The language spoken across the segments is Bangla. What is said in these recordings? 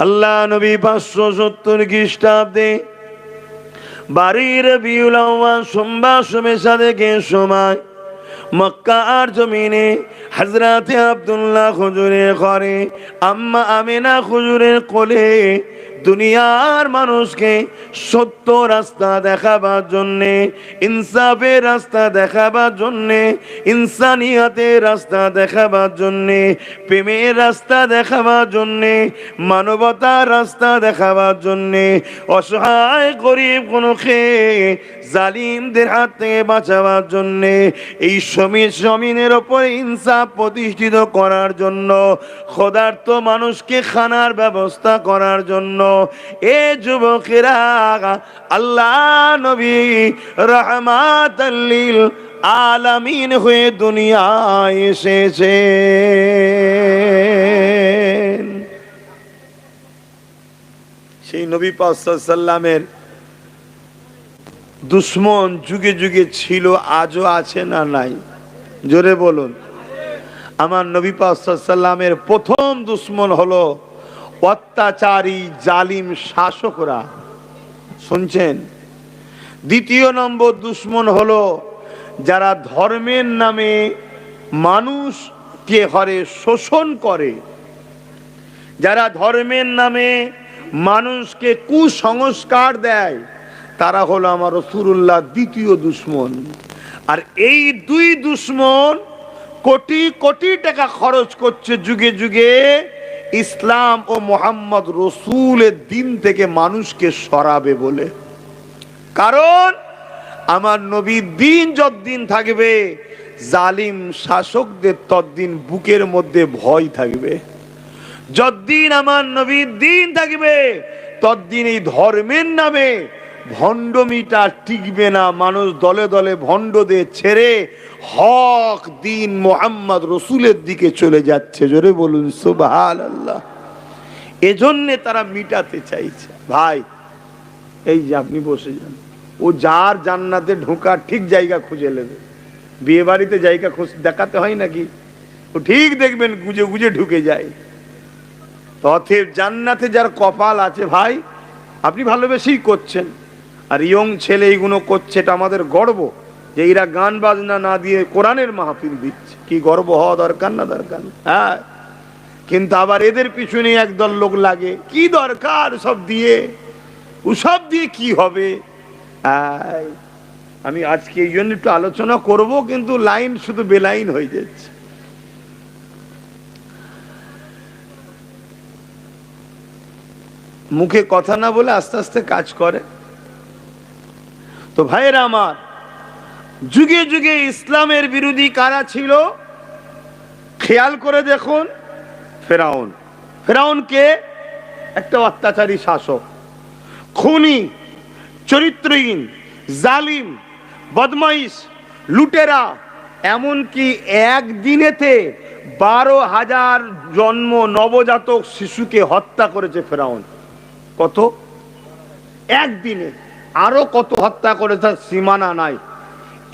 আল্লাহ নবী 570 খ্রিস্টাব্দে 12 রবিউল আউয়াল সোমবার শবে সাদেকের সময় মক্কার জমিনে হযরতে আব্দুল্লাহ হুজুরের ঘরে আম্মা আমিনা হুজুরের কোলে দুনিয়ার মানুষকে সত্য রাস্তা দেখাবার জন্যে, ইনসাফের রাস্তা দেখাবার জন্যে, ইনসানিয়াতের রাস্তা দেখাবার জন্যে, প্রেমের রাস্তা দেখাবার জন্যে, মানবতার রাস্তা দেখাবার জন্যে, অসহায় গরিব কোনকে জালিমদের হাত থেকে বাঁচাবার জন্যে, এই জমিনের ওপরে ইনসাফ প্রতিষ্ঠিত করার জন্য, ক্ষুধার্ত মানুষকে খানার ব্যবস্থা করার জন্য এ যুবকেরা আল্লাহ নবী রাহমাতাল লিল আলামিন হয়ে দুনিয়ায় এসেছে। সেই নবী পাক সাল্লাল্লাহু আলাইহি ওয়াসাল্লামের দুশ্মন যুগে যুগে ছিল, আজও আছে না নাই? জোরে বলুন। আমার নবী পাক সাল্লাল্লাহু আলাইহি ওয়াসাল্লামের প্রথম দুশ্মন হলো অত্যাচারী জালিম শাসকরা, শুনছেন? দ্বিতীয় নম্বর দুশ্মন হলো যারা ধর্মের নামে মানুষকে হরে শোষণ করে, যারা ধর্মের নামে মানুষকে কুসংস্কার দেয়, তারা হলো আমার রাসূলুল্লাহ দ্বিতীয় দুশ্মন। আর এই দুই দুশ্মন কোটি কোটি টাকা খরচ করছে যুগে যুগে ইসলাম ও মোহাম্মদ রসুলের দিন থেকে মানুষকে সরাবে বলে। কারণ আমার নবীর দিন যতদিন থাকবে জালিম শাসকদের ততদিন বুকের মধ্যে ভয় থাকবে। যতদিন আমার নবীর দিন থাকবে ততদিন এই ধর্মের নামে ভণ্ডমিটা টিকবে না। মানুষ দলে দলে ভণ্ডদের ছেড়ে হক দিন মোহাম্মদ রসুলের দিকে চলে যাচ্ছে। জোরে বলুন সুবহানাল্লাহ। এজন্য তারা মিটাতে চাইছে। ভাই এই যে আপনি বসে যান, ও যার জান্নাতে ঢোকার ঠিক জায়গা খুঁজে নেবে। বিয়ে বাড়িতে জায়গা দেখাতে হয় নাকি? ও ঠিক দেখবেন গুজে গুজে ঢুকে যায়। অতএব জান্নাতে যার কপাল আছে ভাই, আপনি ভালোবেসেই করছেন। আর ইয়ং ছেলে এইগুলো করছে, এটা আমাদের গর্ব যে এরা গান বাজনা না দিয়ে কোরআনের মাহফিল দিচ্ছে। কি গর্ব হওয়া দরকার না দরকার? হ্যাঁ, কিন্তু আবার এদের পিছনে একদল লোক লাগে, কি দরকার সব দিয়ে, ওসব দিয়ে কি হবে? আমি আজকে এই জন্য একটু আলোচনা করব, কিন্তু লাইন শুধু বেলাইন হয়ে যাচ্ছে। মুখে কথা না বলে আস্তে আস্তে কাজ করে। তো ভাইয়েরা আমার, যুগে যুগে ইসলামের বিরোধী কারা ছিল খেয়াল করে দেখুন। ফেরাউন। ফেরাউন কে? একটা অত্যাচারী শাসক, খুনি, চরিত্রহীন, জালিম, বদমাইশ, লুটেরা। এমনকি একদিনেতে 12,000 জন্ম নবজাতক শিশুকে হত্যা করেছে ফেরাউন। কত? একদিনে। আরো কত হত্যা করেছে সীমানা নাই।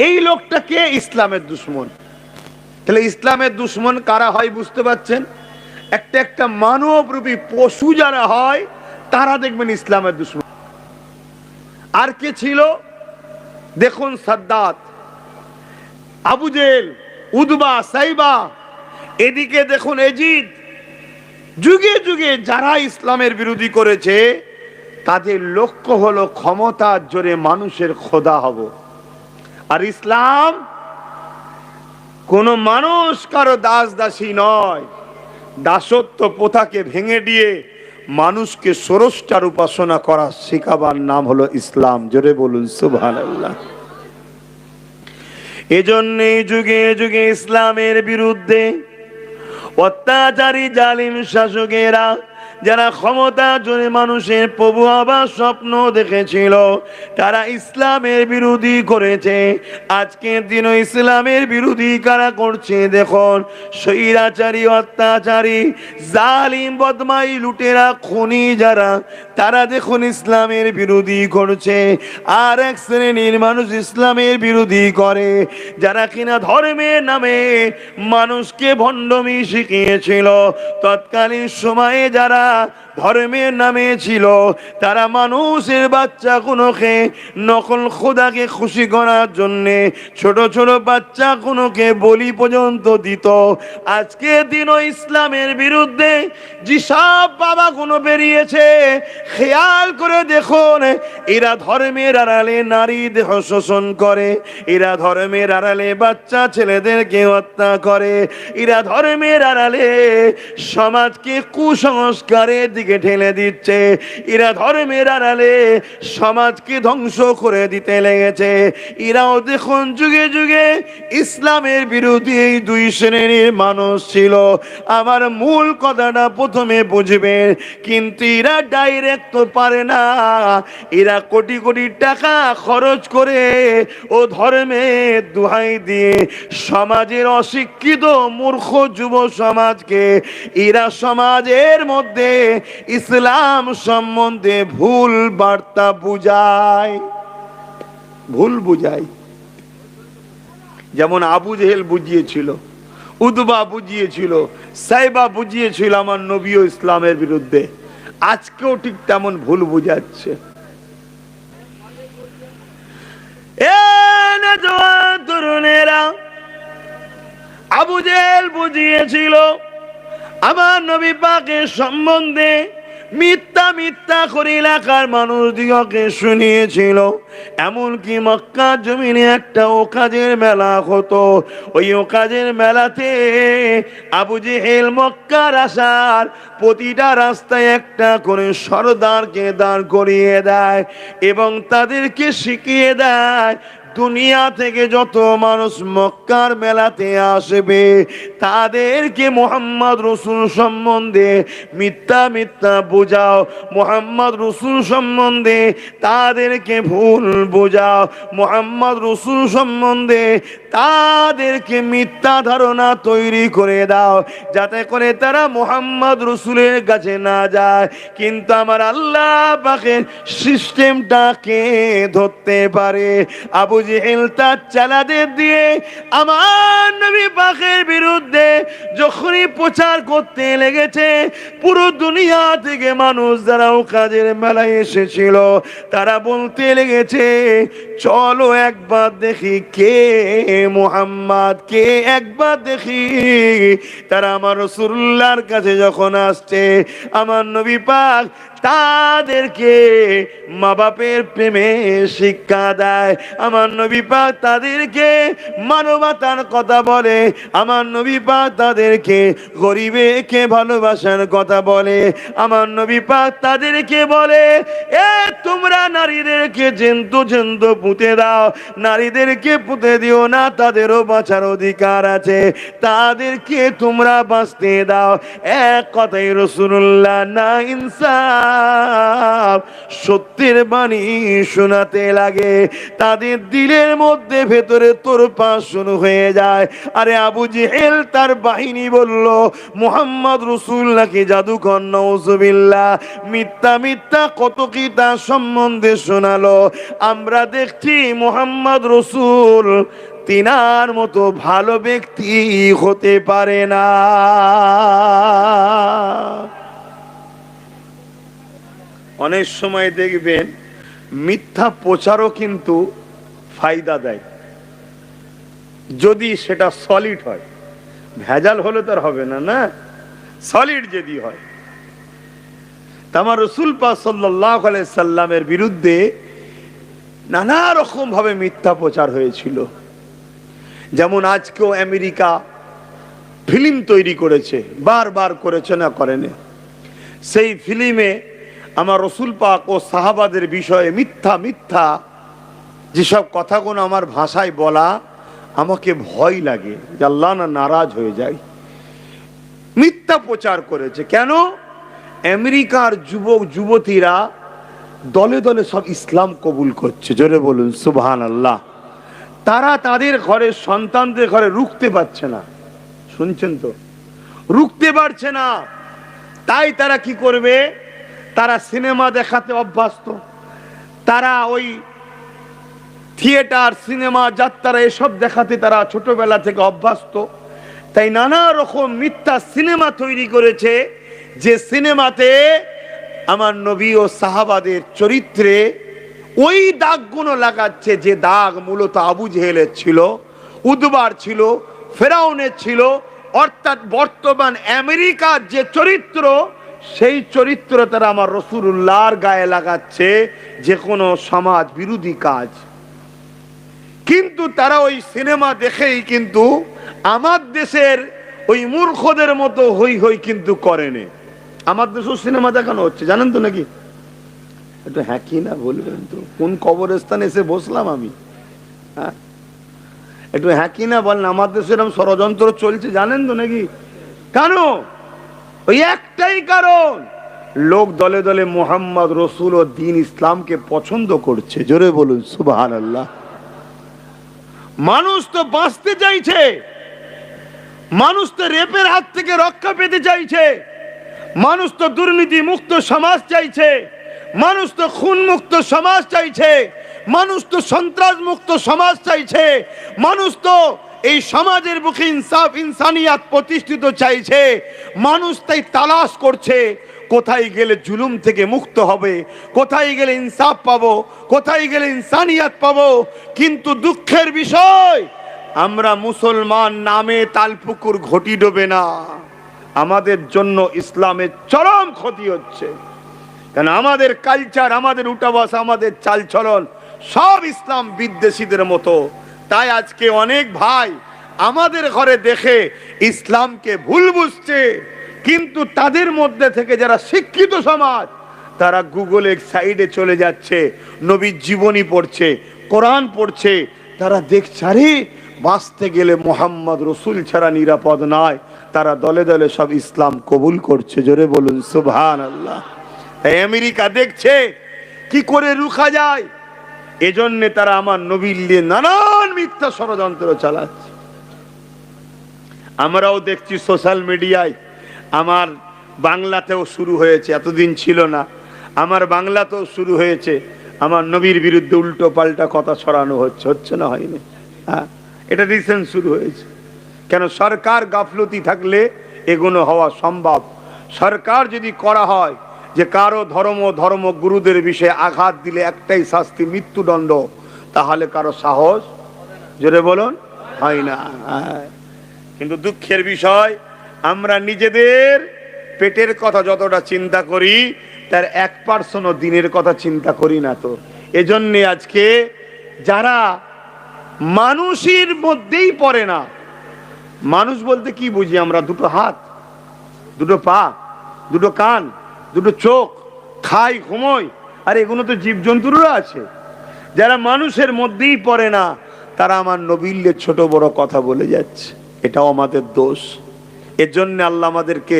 এই লোকটাকে ইসলামের দুশ্মন। তাহলে ইসলামের দুশ্মন কারা হয় বুঝতে পারছেন? একটা একটা মানবরূপী পশু যারা হয় তারা দেখবেন ইসলামের দুশ্মন। আর কে ছিল দেখুন? সাদ্দাত, আবু জেহেল, উতবা, সাইবা, এদিকে দেখুন এজিদ। যুগে যুগে যারা ইসলামের বিরোধী করেছে তাদের লক্ষ্য হলো ক্ষমতার জোরে মানুষের খোদা হব। আর ইসলাম কোন মানুষ কারো দাস দাসী নয়। দাসত্ব প্রথাকে ভেঙে দিয়ে মানুষকে স্রষ্টার উপাসনা করা শেখাবার নাম হলো ইসলাম। জোরে বলুন সুবহানাল্লাহ। এজন্যই যুগে যুগে ইসলামের বিরুদ্ধে অত্যাচারী জালিম শাসকেরা, যারা ক্ষমতা জোরে মানুষের প্রভু হবার স্বপ্ন দেখেছিল, তারা ইসলামের বিরোধী করেছে। আজকের দিনও ইসলামের বিরোধী কারা করছে দেখুন? স্বৈরাচারী, অত্যাচারী, জালিম, বদমাই, লুটেরা, খুনি যারা, তারা দেখুন ইসলামের বিরোধী করছে। আর এক শ্রেণীর মানুষ ইসলামের বিরোধী করে যারা কিনা ধর্মের নামে মানুষকে ভণ্ডমি শিখিয়েছিল। তৎকালীন সময়ে যারা ধর্মের নামে ছিল, তারা মানুষের বাচ্চাগুলোকে নকল খোদাকে খুশি করার জন্যে ছোট ছোট বাচ্চাগুলোকে বলি পর্যন্ত দিত। আজকে দিনও ইসলামের বিরুদ্ধে যেসব বাবাগুলো বেরিয়েছে, খেয়াল করে দেখুন, এরা ধর্মের আড়ালে নারী দেহ শোষণ করে, এরা ধর্মের আড়ালে বাচ্চা ছেলেদেরকে হত্যা করে, এরা ধর্মের আড়ালে সমাজকে কুসংস্কারের দিকে ঠেলে দিচ্ছে, এরা ধর্মের আড়ালে সমাজকে ধ্বংস করে দিতে লেগেছে। এরাও দেখুন যুগে যুগে ইসলামের বিরোধী এই দুই শ্রেণীর মানুষ ছিল। আমার মূল কথাটা প্রথমে বুঝবে, কিন্তু এরা ডাইরেক্ট তো পারে না, এরা কোটি কোটি টাকা খরচ করে ও ধর্মের দোহাই দিয়ে সমাজের অশিক্ষিত মূর্খ যুব সমাজকে এরা সমাজের মধ্যে ইসলাম সম্বন্ধে ভুল বার্তা বুঝায়, ভুল বুঝায়। যেমন আবু জেহেল বুঝিয়েছিল, উতবা বুঝিয়েছিল, সাইবা বুঝিয়েছিল আমার নবী ও ইসলামের বিরুদ্ধে, আজকেও ঠিক তেমন ভুল বুঝাচ্ছে। তরুণেরা, আবু জেহেল বুঝিয়েছিল আমার নবী পাকের সম্বন্ধে, মিথ্যা মিথ্যা করে এলাকার মানুষ দিগকে শুনিয়েছিল। এমনকি মক্কা জমিনে একটা ওকাজের মেলা হতো, ওই ওকাজের মেলাতে আবু জেহেল মক্কার আসার প্রতিটা রাস্তায় একটা করে সরদারকে দাঁড় করিয়ে দেয় এবং তাদেরকে শিখিয়ে দেয়, দুনিয়া থেকে যত মানুষ মক্কার মেলাতে আসবে তাদেরকে মোহাম্মদ রসুল সম্বন্ধে মিথ্যা মিথ্যা বোঝাও, মোহাম্মদ রসুল সম্বন্ধে তাদেরকে ভুল বোঝাও, মোহাম্মদ রসুল সম্বন্ধে তাদেরকে মিথ্যা ধারণা তৈরি করে দাও, যাতে করে তারা মোহাম্মদ রসুলের কাছে না যায়। কিন্তু আমার আল্লাহ পাকের সিস্টেমটাকে ধরতে পারে। আবু জেহেল তার চালাদের দিয়ে আমার নবী পাকের বিরুদ্ধে যখনই প্রচার করতে লেগেছে, পুরো দুনিয়া থেকে মানুষ যারা ওকাজের মেলায় এসেছিল তারা বলতে লেগেছে, চলো একবার দেখি কে মুহাম্মদ, কে একবার দেখি। তারা আমার রাসূলুল্লাহর কাছে যখন আসছে, আমার নবী পাক তাদেরকে মা বাপের প্রেমে শিক্ষা দেয়, আমার নবী পাক তাদেরকে মানবতার কথা বলে, আমার নবী পাক তাদেরকে গরিবকে ভালোবাসার কথা বলে, আমার নবী পাক তাদেরকে বলে, এ তোমরা নারীদেরকে জেন্তু জেন্তু পুঁতে দাও, নারীদেরকে পুঁতে দিও না, তাদেরও বাঁচার অধিকার আছে, তাদেরকে তোমরা বাঁচতে দাও। এক কথাই রাসূলুল্লাহ না ইনসাফ সত্যের বাণী শোনাতে লাগে, তাদের দিলের মধ্যে ভেতরে তোড়পাড় শুরু হয়ে যায়। আরে আবু জেহেল তার বাহিনী বলল, মুহাম্মদ রাসূল নাকি জাদুকর, নাউজুবিল্লাহ, মিথ্যা মিথ্যা কত কি তার সম্বন্ধে শোনালো। আমরা দেখছি মুহাম্মদ রাসূল তিনার মতো ভালো ব্যক্তি হতে পারে না। অনেক সময় দেখবেন মিথ্যা প্রচারও কিন্তু ফায়দা দেয়, যদি সেটা সলিড হয়। ভেজাল হলে তো আর হবে না, না, সলিড যদি হয়। আমার রাসূল পাক সাল্লাল্লাহু আলাইহি সাল্লামের বিরুদ্ধে নানা রকম ভাবে মিথ্যা প্রচার হয়েছিল। যেমন আজকেও আমেরিকা ফিল্ম তৈরি করেছে, বারবার করেছে না করেনি, সেই ফিল্মে আমার রাসূল পাক ও সাহাবাদের বিষয়ে মিথ্যা মিথ্যা যেসব কথাগুলো আমার ভাষায় বলা আমাকে ভয় লাগে যে আল্লাহ না নারাজ হয়ে যায়। মিথ্যা প্রচার করেছে কেন? আমেরিকার যুবক যুবতীরা দলে দলে সব ইসলাম কবুল করছে, জোরে বলুন সুবহানাল্লাহ। তারা তাদের ঘরের সন্তানদের ঘরে রুখতে পারছে না, শুনছেন তো, রুখতে পারছে না। তাই তারা কি করবে? তারা সিনেমা দেখাতে অভ্যস্ত, তারা ওই থিয়েটার, সিনেমা, যাত্রা এসব দেখাতে তারা ছোটবেলা থেকে অভ্যস্ত। তাই নানা রকম মিথ্যা সিনেমা তৈরি করেছে, যে সিনেমাতে আমার নবী ও সাহাবাদের চরিত্রে ওই দাগগুলো লাগাচ্ছে যে দাগ মূলত আবু জেহেলের ছিল, উদবার ছিল, ফেরাউনের ছিল, অর্থাৎ বর্তমান আমেরিকার যে চরিত্র, সেই চরিত্র তারা আমার রাসূলুল্লাহর গায়ে লাগাচ্ছে যে কোনো সমাজ বিরোধী কাজ। কিন্তু তারা ওই সিনেমা দেখেই কিন্তু আমার দেশের ওই মূর্খদের মতো হই হই কিন্তু করেনি। আমার দেশেও সিনেমা দেখানো হচ্ছে, জানেন তো নাকি? একটু হ্যাঁ কি না বলবেন তো, কোন কবরস্থানে এসে বসলাম আমি? হ্যাঁ, একটু হ্যাঁ কি না বলেন। আমার দেশে এরকম ষড়যন্ত্র চলছে, জানেন তো নাকি? কেন? ওই একটাই কারণ, লোক দলে দলে মুহাম্মদ রসুল ও দ্বীন ইসলামকে পছন্দ করছে। জোরে বলুন সুবহানাল্লাহ। মানুষ তো বাঁচতে চাইছে, মানুষ তো রেপের হাত থেকে রক্ষা পেতে চাইছে, মানুষ তো দুর্নীতি মুক্ত সমাজ চাইছে, মানুষ তো খুন মুক্ত সমাজ চাইছে, মানুষ তো সন্ত্রাস মুক্ত সমাজ চাইছে, মানুষ তো এই সমাজের বুকে ইনসাফ ইনসানিয়াত প্রতিষ্ঠিত চাইছে। মানুষ তাই তালাশ করছে কোথায় গেলে জুলুম থেকে মুক্ত হবে, কোথায় গেলে ইনসাফ পাবো, কোথায় গেলে ইনসানিয়াত পাবো। কিন্তু দুঃখের বিষয়, আমরা মুসলমান নামে তালপুকুর ঘটি ডোবে না। আমাদের জন্য ইসলামের চরম ক্ষতি হচ্ছে, কারণ আমাদের কালচার, আমাদের উঠাবাস, আমাদের চালচলন সব ইসলাম বিদ্বেষীদের মতো। তাই আজকে অনেক ভাই আমাদের ঘরে দেখে ইসলামকে ভুল বুঝছে, কিন্তু তাদের মধ্যে থেকে যারা শিক্ষিত সমাজ, তারা গুগলের সাইডে চলে যাচ্ছে, নবীর জীবনী পড়ছে, কোরআন পড়ছে। তারা দেখছে আরে বাঁচতে গেলে মোহাম্মদ রসুল ছাড়া নিরাপদ নয়। তারা দলে দলে সব ইসলাম কবুল করছে। জোরে বলুন সুবহানাল্লাহ। আমেরিকা দেখছে কি করে রুখা যায়, এজন্য তারা আমার নবীর নিয়ে নানান মিথ্যা ষড়যন্ত্র চালাচ্ছে। আমরাও দেখছি সোশ্যাল মিডিয়ায়, আমার বাংলাতেও শুরু হয়েছে, এতদিন ছিল না, আমার বাংলাতেও শুরু হয়েছে। আমার নবীর বিরুদ্ধে উল্টো পাল্টা কথা ছড়ানো হচ্ছে, হচ্ছে না হয়নি? হ্যাঁ, এটা রিসেন্ট শুরু হয়েছে। কেন? সরকার গাফলতি থাকলে এগুলো হওয়া সম্ভব। সরকার যদি করা হয় যে কারো ধর্ম গুরুদের বিষয়ে আঘাত দিলে একটাই শাস্তি, মৃত্যুদণ্ড, তাহলে কারো সাহস, জোরে বলুন, হয় না। কিন্তু দুঃখের বিষয়, আমরা নিজেদের পেটের কথা যতটা চিন্তা করি, তার 1% দিনের কথা চিন্তা করি না। তো এজন্য আজকে যারা মানুষের মধ্যেই পড়ে না, মানুষ বলতে কি বুঝি আমরা? দুটো হাত, দুটো পা, দুটো কান, দুটো চোখ, খাই, ঘুমোই, আর এগুলো তো জীবজন্তুরও আছে। যারা মানুষের মধ্যেই পড়ে না, তারা আমার নবীর ছোট বড় কথা বলে যাচ্ছে। এটাও আমাদের দোষ। এর জন্য আল্লাহ আমাদেরকে,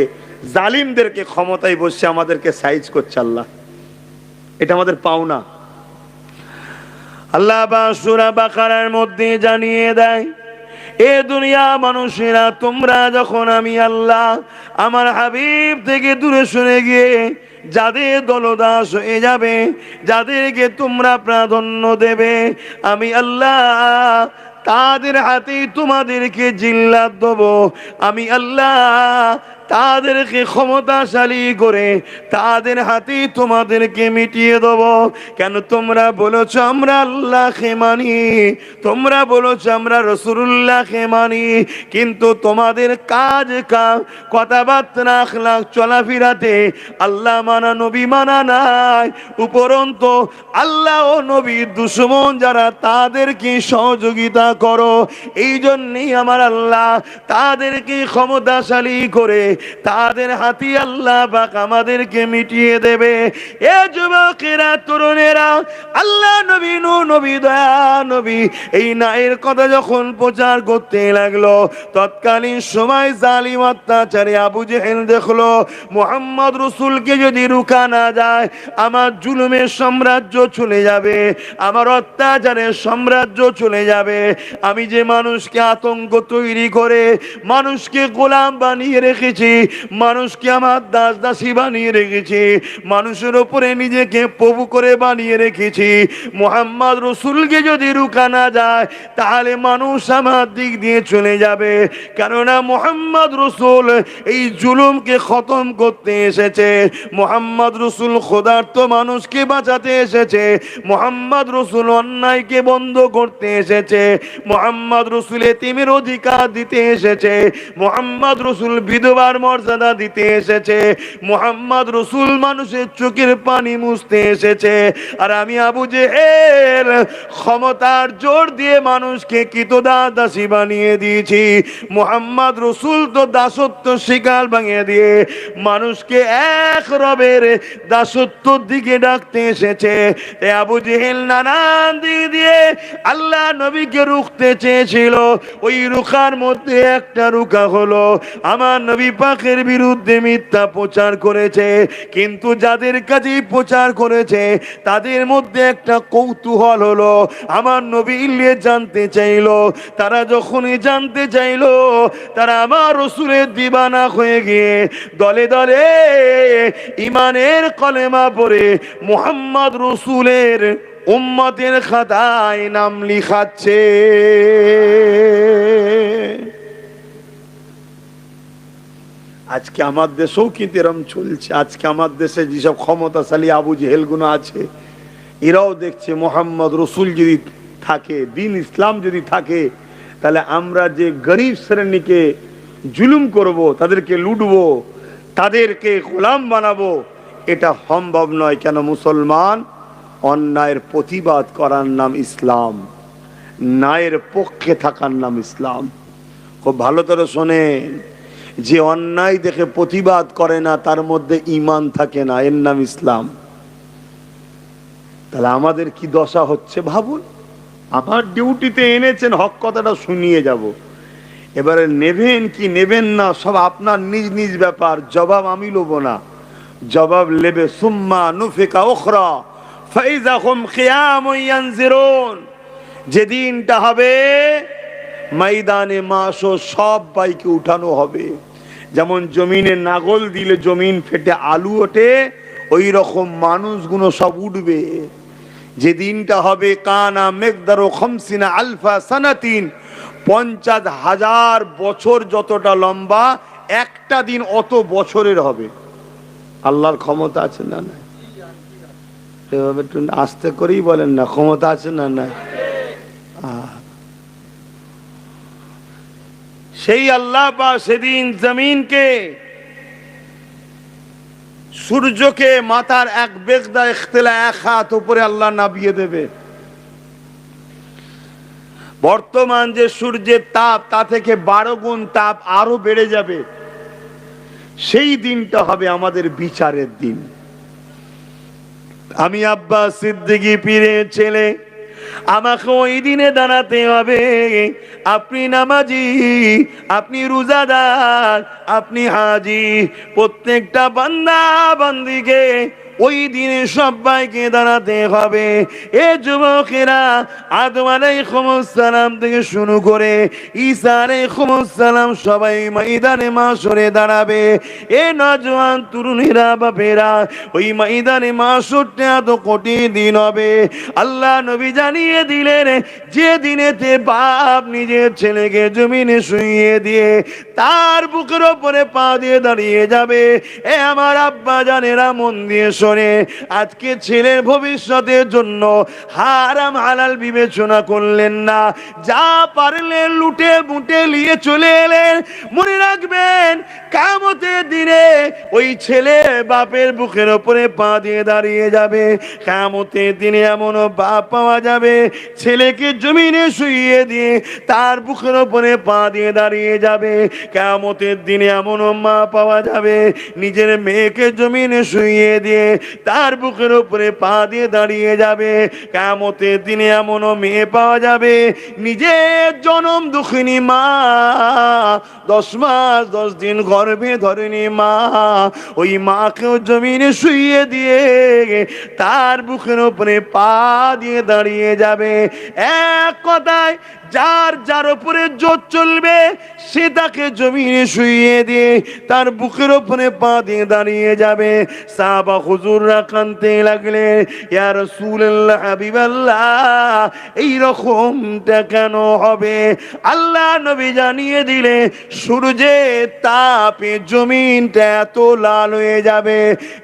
জালিমদেরকে ক্ষমতায় বসে আমাদেরকে সাইজ করছে আল্লাহ। এটা আমাদের পাওনা। আল্লাহ সূরা বাকারার মধ্যে জানিয়ে দেয়, এ দুনিয়া মানুষেরা, তোমরা যখন আমি আল্লাহ আমার হাবিব থেকে দূরে সরে গিয়ে যাদের দলদাস হয়ে যাবে, যাদেরকে তোমরা প্রাধান্য দেবে, আমি আল্লাহ তাদের হাতে তোমাদেরকে জিল্লাত দেব। আমি আল্লাহ তাদেরকে ক্ষমতাশালী করে তাদের হাতে তোমাদেরকে মিটিয়ে দেব। কেন? তোমরা বলেছ আমরা আল্লাহকে মানি, তোমরা বলেছ আমরা রাসূলুল্লাহকে মানি, কিন্তু তোমাদের কাজ কথাবার্তা আখলাক চলাফেরাতে আল্লাহ মানা নবী মানা নাই। উপরন্তু আল্লাহ ও নবীর দুশমন যারা, তাদেরকে সহযোগিতা করো। এই জন্যই আমার আল্লাহ তাদেরকে ক্ষমতাশালী করে তাদের হাতে আল্লাহ পাক আমাদেরকে মিটিয়ে দেবে। এ যুবকেরা, তরুণেরা, আল্লাহ নবী, নবী, দয়া নবী এই নায়ের কথা যখন প্রচার করতে লাগলো, তৎকালীন সময় জালিম অত্যাচারী আবু জেহেল দেখলো মুহাম্মদ রসুলকে যদি রুখা না যায়, আমার জুলুমের সাম্রাজ্য চলে যাবে, আমার অত্যাচারের সাম্রাজ্য চলে যাবে। আমি যে মানুষকে আতঙ্ক তৈরি করে মানুষকে গোলাম বানিয়ে রেখেছি, মানুষকে আমার দাস দাসী বানিয়ে রেখেছি, মানুষের ওপরে নিজেকে প্রভু করে বানিয়ে রেখেছি। মুহাম্মদ রসুলকে যদি রুকা না যায় তাহলে মানুষ আমার দিক দিয়ে চলে যাবে। কেননা মুহাম্মদ রসুল এই জুলুমকে খতম করতে এসেছে, মুহাম্মদ রসুল খোদার্থ মানুষকে বাঁচাতে এসেছে, মুহাম্মদ রসুল অন্যায়কে বন্ধ করতে এসেছে, মুহাম্মদ রসুল এতিমের অধিকার দিতে এসেছে, মুহাম্মদ রসুল বিধবার মর্যাদা দিতে এসেছে, মুহাম্মদ রসুল মানুষের চোখের পানি মুছতে এসেছে। আর আমি আবু জেহেল ক্ষমতার জোর দিয়ে মানুষকে কৃতদাসী বানিয়ে দিয়েছি। মুহাম্মদ রসুল তো দাসত্ব শিকার ভাঙিয়ে দিয়ে মানুষকে এক রবের দাসত্বর দিকে ডাকতে এসেছে। আবু জেহেল নানান দিক দিয়ে আল্লাহ নবীকে রুখতে চেয়েছিল, ওই রুখার মধ্যে একটা রুখা হলো আমার নবী পাকের বিরুদ্ধে মিথ্যা প্রচার করেছে। কিন্তু যাদের কাছে প্রচার করেছে তাদের মধ্যে একটা কৌতূহল হলো, আমার নবী ইলিয়ে জানতে চাইলো। তারা যখনই জানতে চাইলো তারা আমার রসুলের দিবানা হয়ে গিয়ে দলে দলে ইমানের কলেমা পড়ে মুহাম্মদ রসুলের উম্মতের খাতায় নাম লিখাচ্ছে। আজকে আমার দেশেও কিন্তু এরম চলছে। আজকে আমার দেশে যেসব ক্ষমতাশালী আবু জেহেল গুলো আছে এরাও দেখছে মুহাম্মদ রসুল যদি থাকে, দিন ইসলাম যদি থাকে, তাহলে আমরা যে গরিব শ্রেণীকে জুলুম করব, তাদেরকে লুটবো, তাদেরকে গোলাম বানাবো, এটা সম্ভব নয়। কেন? মুসলমান অন্যায়ের প্রতিবাদ করার নাম ইসলাম, ন্যায়ের পক্ষে থাকার নাম ইসলাম। খুব ভালো করে শোনেন, যে অন্যায় দেখে প্রতিবাদ করে না তার মধ্যে ঈমান থাকে না, এর নাম ইসলাম। তাহলে আমাদের কি দশা হচ্ছে ভাবুন। আমার ডিউটিতে এনেছেন, হক কথাটা শুনিয়ে যাব, এবারে নেবেন কি নেবেন না সব আপনার নিজ নিজ ব্যাপার, জবাব আমি লব না, জবাব লেবে সুম্মা নুফিকা উখরা ফাইযা হুম কিয়ামুন ইয়ানজিরুন। যেদিনটা হবে ময়দানে মাশর সব বাইকে উঠানো হবে। যেমন জমিনে নাগল দিলে জমিন ফেটে আলু ওঠে, ওই রকম মানুষগুলো সব উঠবে। যেদিনটা হবে কানা মিকদারু 50 আলফা সানাতিন, 50,000 বছর যতটা লম্বা একটা দিন অত বছরের হবে। আল্লাহর ক্ষমতা আছে না নাই? এভাবে একটু আস্তে করেই বলেন না, ক্ষমতা আছে না নাই? সেই আল্লাহ পাক সেদিন জমিনকে, সূর্যকে মাথার এক বেগদা ইখতিলা এক হাত উপরে আল্লাহ নাবিয়ে দেবে। বর্তমান যে সূর্যের তাপ তা থেকে 12 গুণ তাপ আরো বেড়ে যাবে। সেই দিনটা হবে আমাদের বিচারের দিন। আমি আব্বাস সিদ্দিকী পীরের ছেলে, আমাকে ওই দিনে দাঁড়াতে হবে। আপনি নামাজি, আপনি রোজাদার, আপনি হাজি, প্রত্যেকটা বান্দা বান্দিকে ওই দিনে সবাইকে দাঁড়াতে হবে। এ যুবকেরা, আদম আলাইহিস সালাম থেকে শুরু করে ঈসা আলাইহিস সালাম সবাই ময়দানে মাশরে দাঁড়াবে। এ নওজোয়ান তরুণীরা, বাপেরা, ওই ময়দানে মাশরটা এত কঠিন দিন হবে। আল্লাহ নবী জানিয়ে দিলেন, যে দিনেতে বাপ নিজের ছেলেকে জমিনে শুইয়ে দিয়ে তার বুকের ওপরে পা দিয়ে দাঁড়িয়ে যাবে। এ আমার আব্বা জানেরা, মন দিয়ে শোনে, আজকে ছেলের ভবিষ্যতের জন্য হারাম হালাল বিবেচনা করলেন না, যা পারলেন লুটে মুটে নিয়ে চলে এলেন। মনে রাখবেন, কিয়ামতের দিনে ওই ছেলে বাপের বুকের ওপরে পা দিয়ে দাঁড়িয়ে যাবে। কিয়ামতের দিনে এমন বাপ পাওয়া যাবে, ছেলেকে জমিনে শুইয়ে দিয়ে তার বুকের ওপরে পা দিয়ে দাঁড়িয়ে যাবে। কিয়ামতের দিনে এমন মা পাওয়া যাবে, নিজের মেয়েকে জমিনে শুইয়ে দিয়ে তার বুকের উপরে পা দিয়ে দাঁড়িয়ে যাবে। কিয়ামতের দিনে এমনও মেয়ে পাওয়া যাবে, নিজের জনম দুঃখিনী মা, 10 মাস 10 দিন গর্ভে ধরেনি মা, ওই মাকেও জমিনে শুইয়ে দিয়ে তার বুকের উপরে পা দিয়ে দাঁড়িয়ে যাবে। এক কথায় যার যার উপরে জোর চলবে সে তাকে জমিনে শুইয়ে দিয়ে তার বুকের উপরে পা দিয়ে দাঁড়িয়ে যাবে। সাহাবা হুজুররা কাঁদতে লাগলেন, ইয়া রাসূলুল্লাহ, হাবিবাল্লাহ, এই রকমটা কেন হবে? আল্লাহ নবী জানিয়ে দিলে, সূর্যের তাপে জমিনটা এত লাল হয়ে যাবে,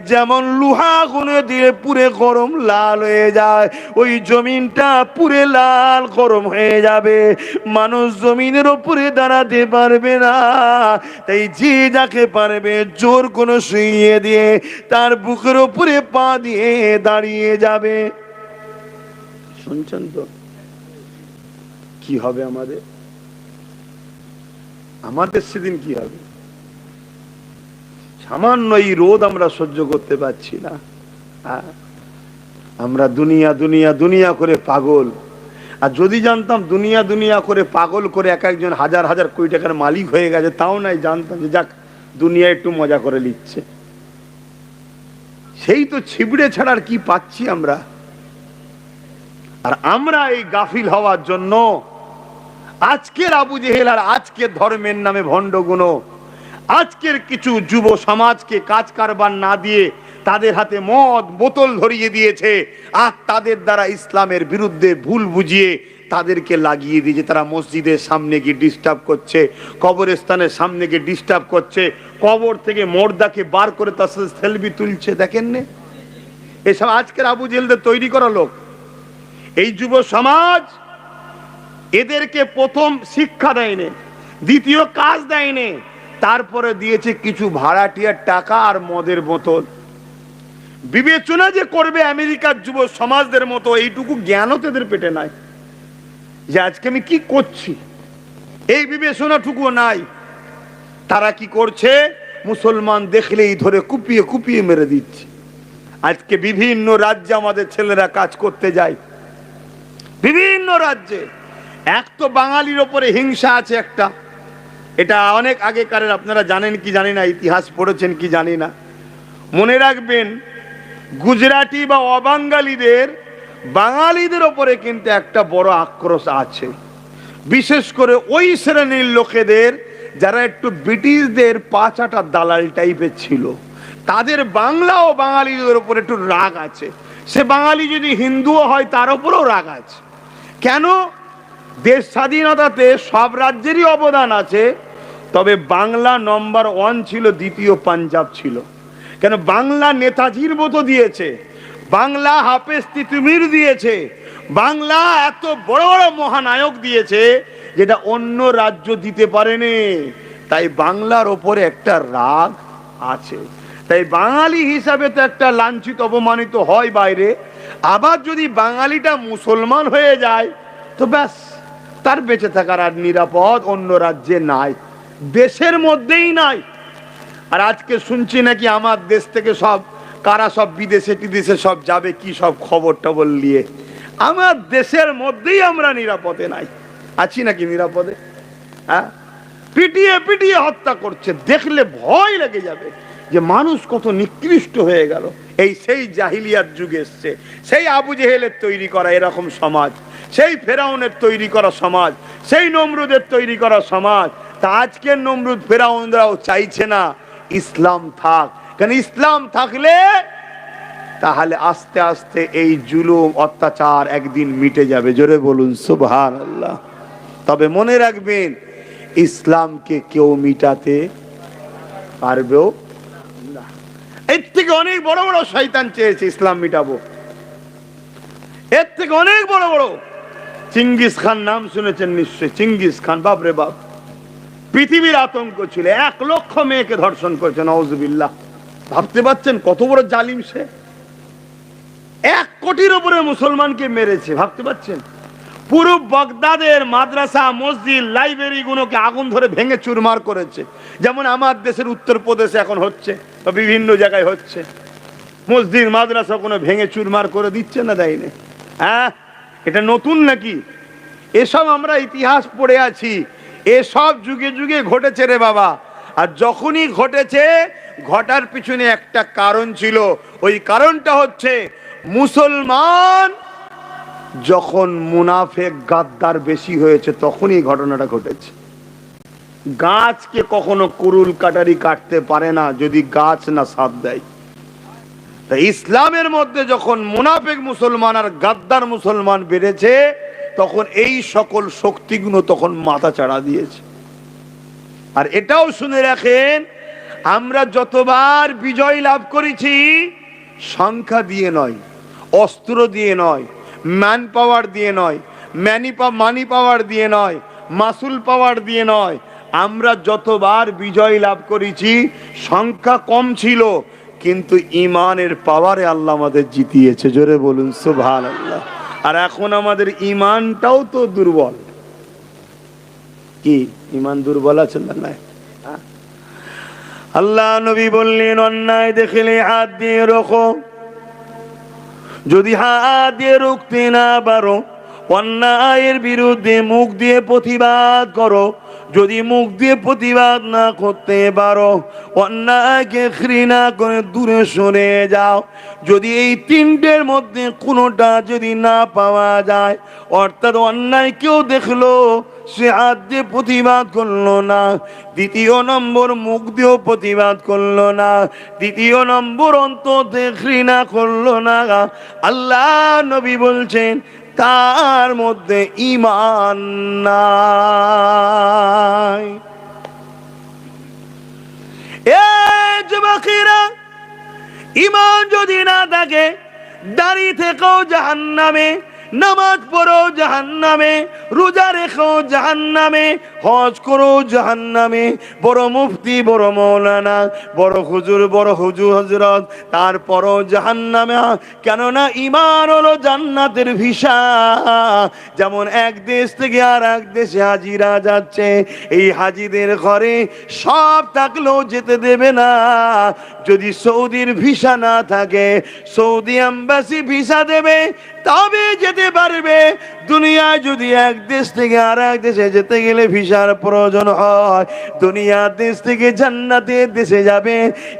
যেমন লোহা গুনে দিলে পুরে গরম লাল হয়ে যায়, ওই জমিনটা পুরে লাল গরম হয়ে যাবে। মানুষ জমিনের উপরে দাঁড়াতে পারবে না। তাই যে যাকে পারবে জোর কোনো শুইয়ে দিয়ে তার বুকের উপরে পা দিয়ে দাঁড়িয়ে যাবে। শুনছেন তো কি হবে আমাদের? আমাদের সেদিন কি হবে? সামান্য এই রোদ আমরা সহ্য করতে পারছি না। আমরা দুনিয়া দুনিয়া দুনিয়া করে পাগল। আর যদি জানতাম দুনিয়া দুনিয়া করে পাগল করে এক একজন হাজার হাজার কোটি টাকার মালিক হয়ে গেছে, তাও নাই জানতাম যে যাক দুনিয়া একটু মজা করে নিচ্ছে। সেই তো ছিবড়ে ছাড়ার কি পাচ্ছি আমরা। আর আমরা এই গাফিল হওয়ার জন্য আজকের আবু জেহেল আর আজকের ধর্মের নামে ভণ্ডগুলো আজকের কিছু যুব সমাজকে কাজ কারবার না দিয়ে তাদের হাতে মদ বোতল ধরিয়ে দিয়েছে, আর তাদের দ্বারা ইসলামের বিরুদ্ধে ভুল বুঝিয়ে তাদেরকে লাগিয়ে দিয়েছে। তারা মসজিদের সামনে গিয়ে ডিস্টার্ব করছে, কবরস্থানের সামনে গিয়ে ডিস্টার্ব করছে, কবর থেকে মুর্দাকে বার করে তার সাথে সেলফি তুলছে। দেখেন না, এসব আজকের আবু জেহেলদের তৈরি করা লোক। এই যুব সমাজ এদেরকে প্রথম শিক্ষা দেয়নি, দ্বিতীয় কাজ দেয়নি, তারপরে দিয়েছে কিছু ভাড়াটিয়ার টাকা আর মদের বোতল। বিবেচনা যে করবে আমেরিকার যুব সমাজদের মতো এইটুকু জ্ঞানও তাদের পেটে নাই যে আজকে আমি কি করছি, এই বিবেচনাটুকু নাই। তারা কি করছে? মুসলমান দেখলেই ধরে কুপিয়ে কুপিয়ে মেরে দিচ্ছে। আজকে বিভিন্ন রাজ্যে আমাদের ছেলেরা কাজ করতে যায়, বিভিন্ন রাজ্যে। এক তো বাঙালির ওপরে হিংসা আছে একটা, এটা অনেক আগেকারের, আপনারা জানেন কি জানি না, ইতিহাস পড়েছেন কি জানি না। মনে রাখবেন, গুজরাটি বা অবাঙ্গালীদের বাঙালিদের ওপরে কিন্তু একটা বড় আক্রোশ আছে, বিশেষ করে ওই শ্রেণীর লোকেদের যারা একটু ব্রিটিশদের পাঁচাটা দালাল টাইপের ছিল, তাদের বাংলা ও বাঙালিদের উপর একটু রাগ আছে। সে বাঙালি যদি হিন্দুও হয় তার উপরেও রাগ আছে। কেন? দেশ স্বাধীনতাতে সব রাজ্যেরই অবদান আছে, তবে বাংলা নম্বর 1 ছিল, দ্বিতীয় পাঞ্জাব ছিল। কেন? বাংলা নেতাজির মতো দিয়েছে, বাংলা হাফেজ তিতুমির দিয়েছে, বাংলা এত বড় বড় মহানায়ক দিয়েছে যেটা অন্য রাজ্য দিতে পারেনি। তাই বাংলার ওপরে একটা রাগ আছে। তাই বাঙালি হিসাবে তো একটা লাঞ্ছিত অপমানিত হয় বাইরে, আবার যদি বাঙালিটা মুসলমান হয়ে যায় তো ব্যাস, তার বেঁচে থাকার আর নিরাপদ অন্য রাজ্যে নাই, দেশের মধ্যেই নাই। আর আজকে শুনছি নাকি আমার দেশ থেকে সব কারা সব বিদেশে টিদেশে সব যাবে, কি সব খবর টবর নিয়ে। আমার দেশের মধ্যেই আমরা নিরাপদে নাই, আছি নাকি নিরাপদে? হ্যাঁ, পিটিয়ে পিটিয়ে হত্যা করছে, দেখলে ভয় লেগে যাবে যে মানুষ কত নিকৃষ্ট হয়ে গেল। এই সেই জাহিলিয়াত যুগ এসছে, সেই আবু জেহেলের তৈরি করা এরকম সমাজ, সেই ফেরাউনের তৈরি করা সমাজ, সেই নমরুদের তৈরি করা সমাজ। তা আজকের নমরুদ ফেরাউনরাও চাইছে না ইসলাম থাক, কারণ ইসলাম থাকলে তাহলে আস্তে আস্তে এই জুলুম অত্যাচার একদিন মিটে যাবে। জোরে বলুন সুবহানাল্লাহ। তবে মনে রাখবেন, ইসলামকে কেউ মিটাতে পারবেও না। এর থেকে অনেক বড় বড় শয়তান চেয়েছে ইসলাম মিটাবো, এর থেকে অনেক বড় বড়। চিঙ্গিস খান নাম শুনেছেন নিশ্চয়, চিঙ্গিস খান, বাপরে বাপ, পৃথিবীর আতঙ্ক ছিল। 1 লক্ষ মেয়েকে ধর্ষণ করেছে, নাউজুবিল্লাহ। ভাবতে পারছেন কত বড় জালিম সে? 1 কোটির উপরে মুসলমানকে মেরেছে, ভাবতে পারছেন? পুরো বাগদাদের মাদ্রাসা, মসজিদ, লাইব্রেরি গুলোকে আগুন ধরে ভেঙে চুরমার করেছে, যেমন আমার দেশের উত্তরপ্রদেশে এখন হচ্ছে বা বিভিন্ন জায়গায় হচ্ছে। মসজিদ মাদ্রাসা কোনো ভেঙে চুরমার করে দিচ্ছে না, দেয়নি? হ্যাঁ, এটা নতুন নাকি? এসব আমরা ইতিহাস পড়ে আছি, এসব যুগে যুগে ঘটেছে রে বাবা। আর যখনই ঘটেছে, ঘটার পিছনে একটা কারণ ছিল। ওই কারণটা হচ্ছে মুসলমান যখন মুনাফেক গাদ্দার বেশি হয়েছে তখনই ঘটনাটা ঘটেছে। গাছকে কখনো কুরুল কাটারি কাটতে পারে না যদি গাছ না সাথ দেয়। তাই ইসলামের মধ্যে যখন মুনাফেক মুসলমান আর গাদ্দার মুসলমান বেড়েছে, তখন এই সকল শক্তিগুলো তখন মাথা চাড়া দিয়েছে। আর এটাও শুনে রাখেন, আমরা যতবার বিজয় লাভ করেছি সংখ্যা দিয়ে নয়, অস্ত্র দিয়ে নয়, ম্যান পাওয়ার দিয়ে নয়, মানি পাওয়ার দিয়ে নয়, মাসুল পাওয়ার দিয়ে নয়। আমরা যতবার বিজয় লাভ করেছি সংখ্যা কম ছিল, কিন্তু ইমানের পাওয়ারে আল্লাহ আমাদের জিতিয়েছে। জোরে বলুন সুবহানাল্লাহ। আর এখন আমাদের ইমানটাও তো দুর্বল। কি ইমান দুর্বল আছে না? নাই। আল্লাহ নবী বললেন, অন্যায় দেখলে হাত দিয়ে রোখো, যদি হাত দিয়ে রুখতে না পারো অন্যায়ের বিরুদ্ধে মুখ দিয়ে প্রতিবাদ করো, যদি মুখ দিয়ে প্রতিবাদ না করতে পারো অন্যায়কে ঘৃণা করে দূরে সরে যাও। যদি এই তিনটের মধ্যে কোনোটা যদি না পাওয়া যায়, অর্থাৎ অন্যায় কেউ দেখলো সে হাত দিয়ে প্রতিবাদ করলো না, দ্বিতীয় নম্বর মুখ দিয়েও প্রতিবাদ করলো না, দ্বিতীয় নম্বর অন্তরে ঘৃণা করলো না, আল্লাহ নবী বলছেন তার মধ্যে ঈমান নাই। এ যুবকেরা, ঈমান যদি না থাকে, দাঁড়িয়ে থেকেও জাহান্নামে, নামাজ পড়ো জাহান্নামে, রোজা রেখো জাহান্নামে, হজ করো জাহান্নামে, বড় মুফতি, বড় মৌলানা, বড় হুজুর, বড় হুজুর হজরত, তারপরও জাহান্নামে। কেননা ঈমান হলো জান্নাতের ভিসা। যেমন এক দেশ থেকে আর এক দেশে হাজিরা যাচ্ছে, এই হাজিদের ঘরে সব থাকলেও যেতে দেবে না যদি সৌদির ভিসা না থাকে। সৌদি এম্বাসি ভিসা দেবে তবে যেতে পারবে। দুনিয়ায় যদি এক দেশ থেকে আর এক দেশে যেতে গেলে ভিসার প্রয়োজন হয়, দুনিয়ার দেশ থেকে জান্নাতের দেশে যাবে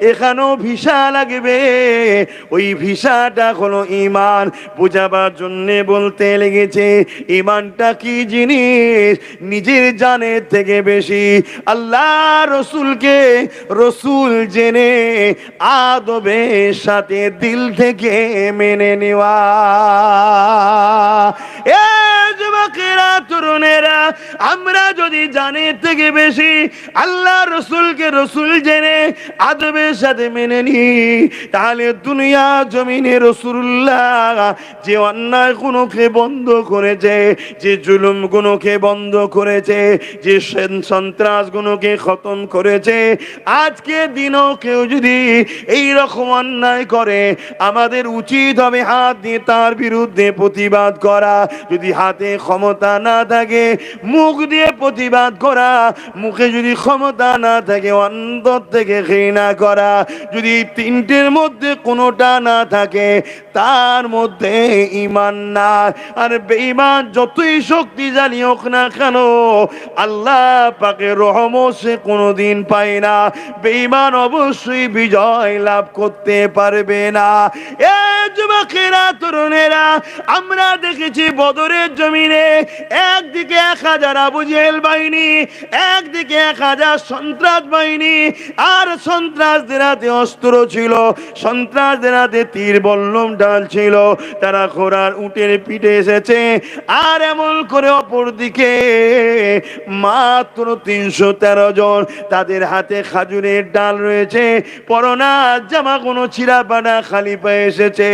এখানেও ভিসা লাগবে। ওই ভিসাটা হলো ঈমান। বোঝাবার জন্য বলতে লেগেছে, ঈমানটা কি জিনিস নিজের জানের থেকে বেশি আল্লাহ রসুলকে রসুল জেনে আদবের সাথে দিল থেকে মেনে নেওয়া। এ যুবকেরা, তরুণেরা, আমরা যদি জানের থেকে বেশি আল্লাহ রসুলকে রসুল জেনে আদবের সাথে মেনে নিই, তাহলে দুনিয়া জমিনে রসুল্লাহ যে অন্যায় গুণকে বন্ধ করেছে, যে জুলুম গুণকে বন্ধ করেছে, যে সন্ত্রাস গুণকে খতম করেছে, আজকে দিনও কেউ যদি এই রকম অন্যায় করে, আমাদের উচিত হবে হাত দিয়ে তার বিরুদ্ধে প্রতিবাদ করা। যদি হাতে ক্ষমতা না থাকে, মুখ দিয়ে প্রতিবাদ করা। মুখে যদি ক্ষমতা না থাকে, অন্তর থেকে ঘৃণা করা। যদি তিনটের মধ্যে কোনোটা না থাকে, তার মধ্যে ঈমান না। আর বেঈমান যতই শক্তিশালী হোক না কেন, আল্লাহ পাকের রহমত সে কোনোদিন পায় না। বেঈমান অবশ্যই বিজয় লাভ করতে পারবে না। এ যুবকেরা, তরুণেরা, আমরা দেখেছি বদরের জমিনে একদিকে 1000 আবু জেহেল বাহিনী, একদিকে 1000 সন্ত্রাস বাহিনী। আর সন্ত্রাসদের হাতে অস্ত্র ছিল, সন্ত্রাসদের হাতে তীর বল্লম ঢাল ছিল। তারা ঘোড়ার উটের পিঠে এসেছে। আর এমন করে অপর দিকে মাত্র 313 জন, তাদের হাতে খাজুরের ডাল রয়েছে, পরনা জামা কোনো ছিঁড়া পাড়া খালি পায়ে এসেছে।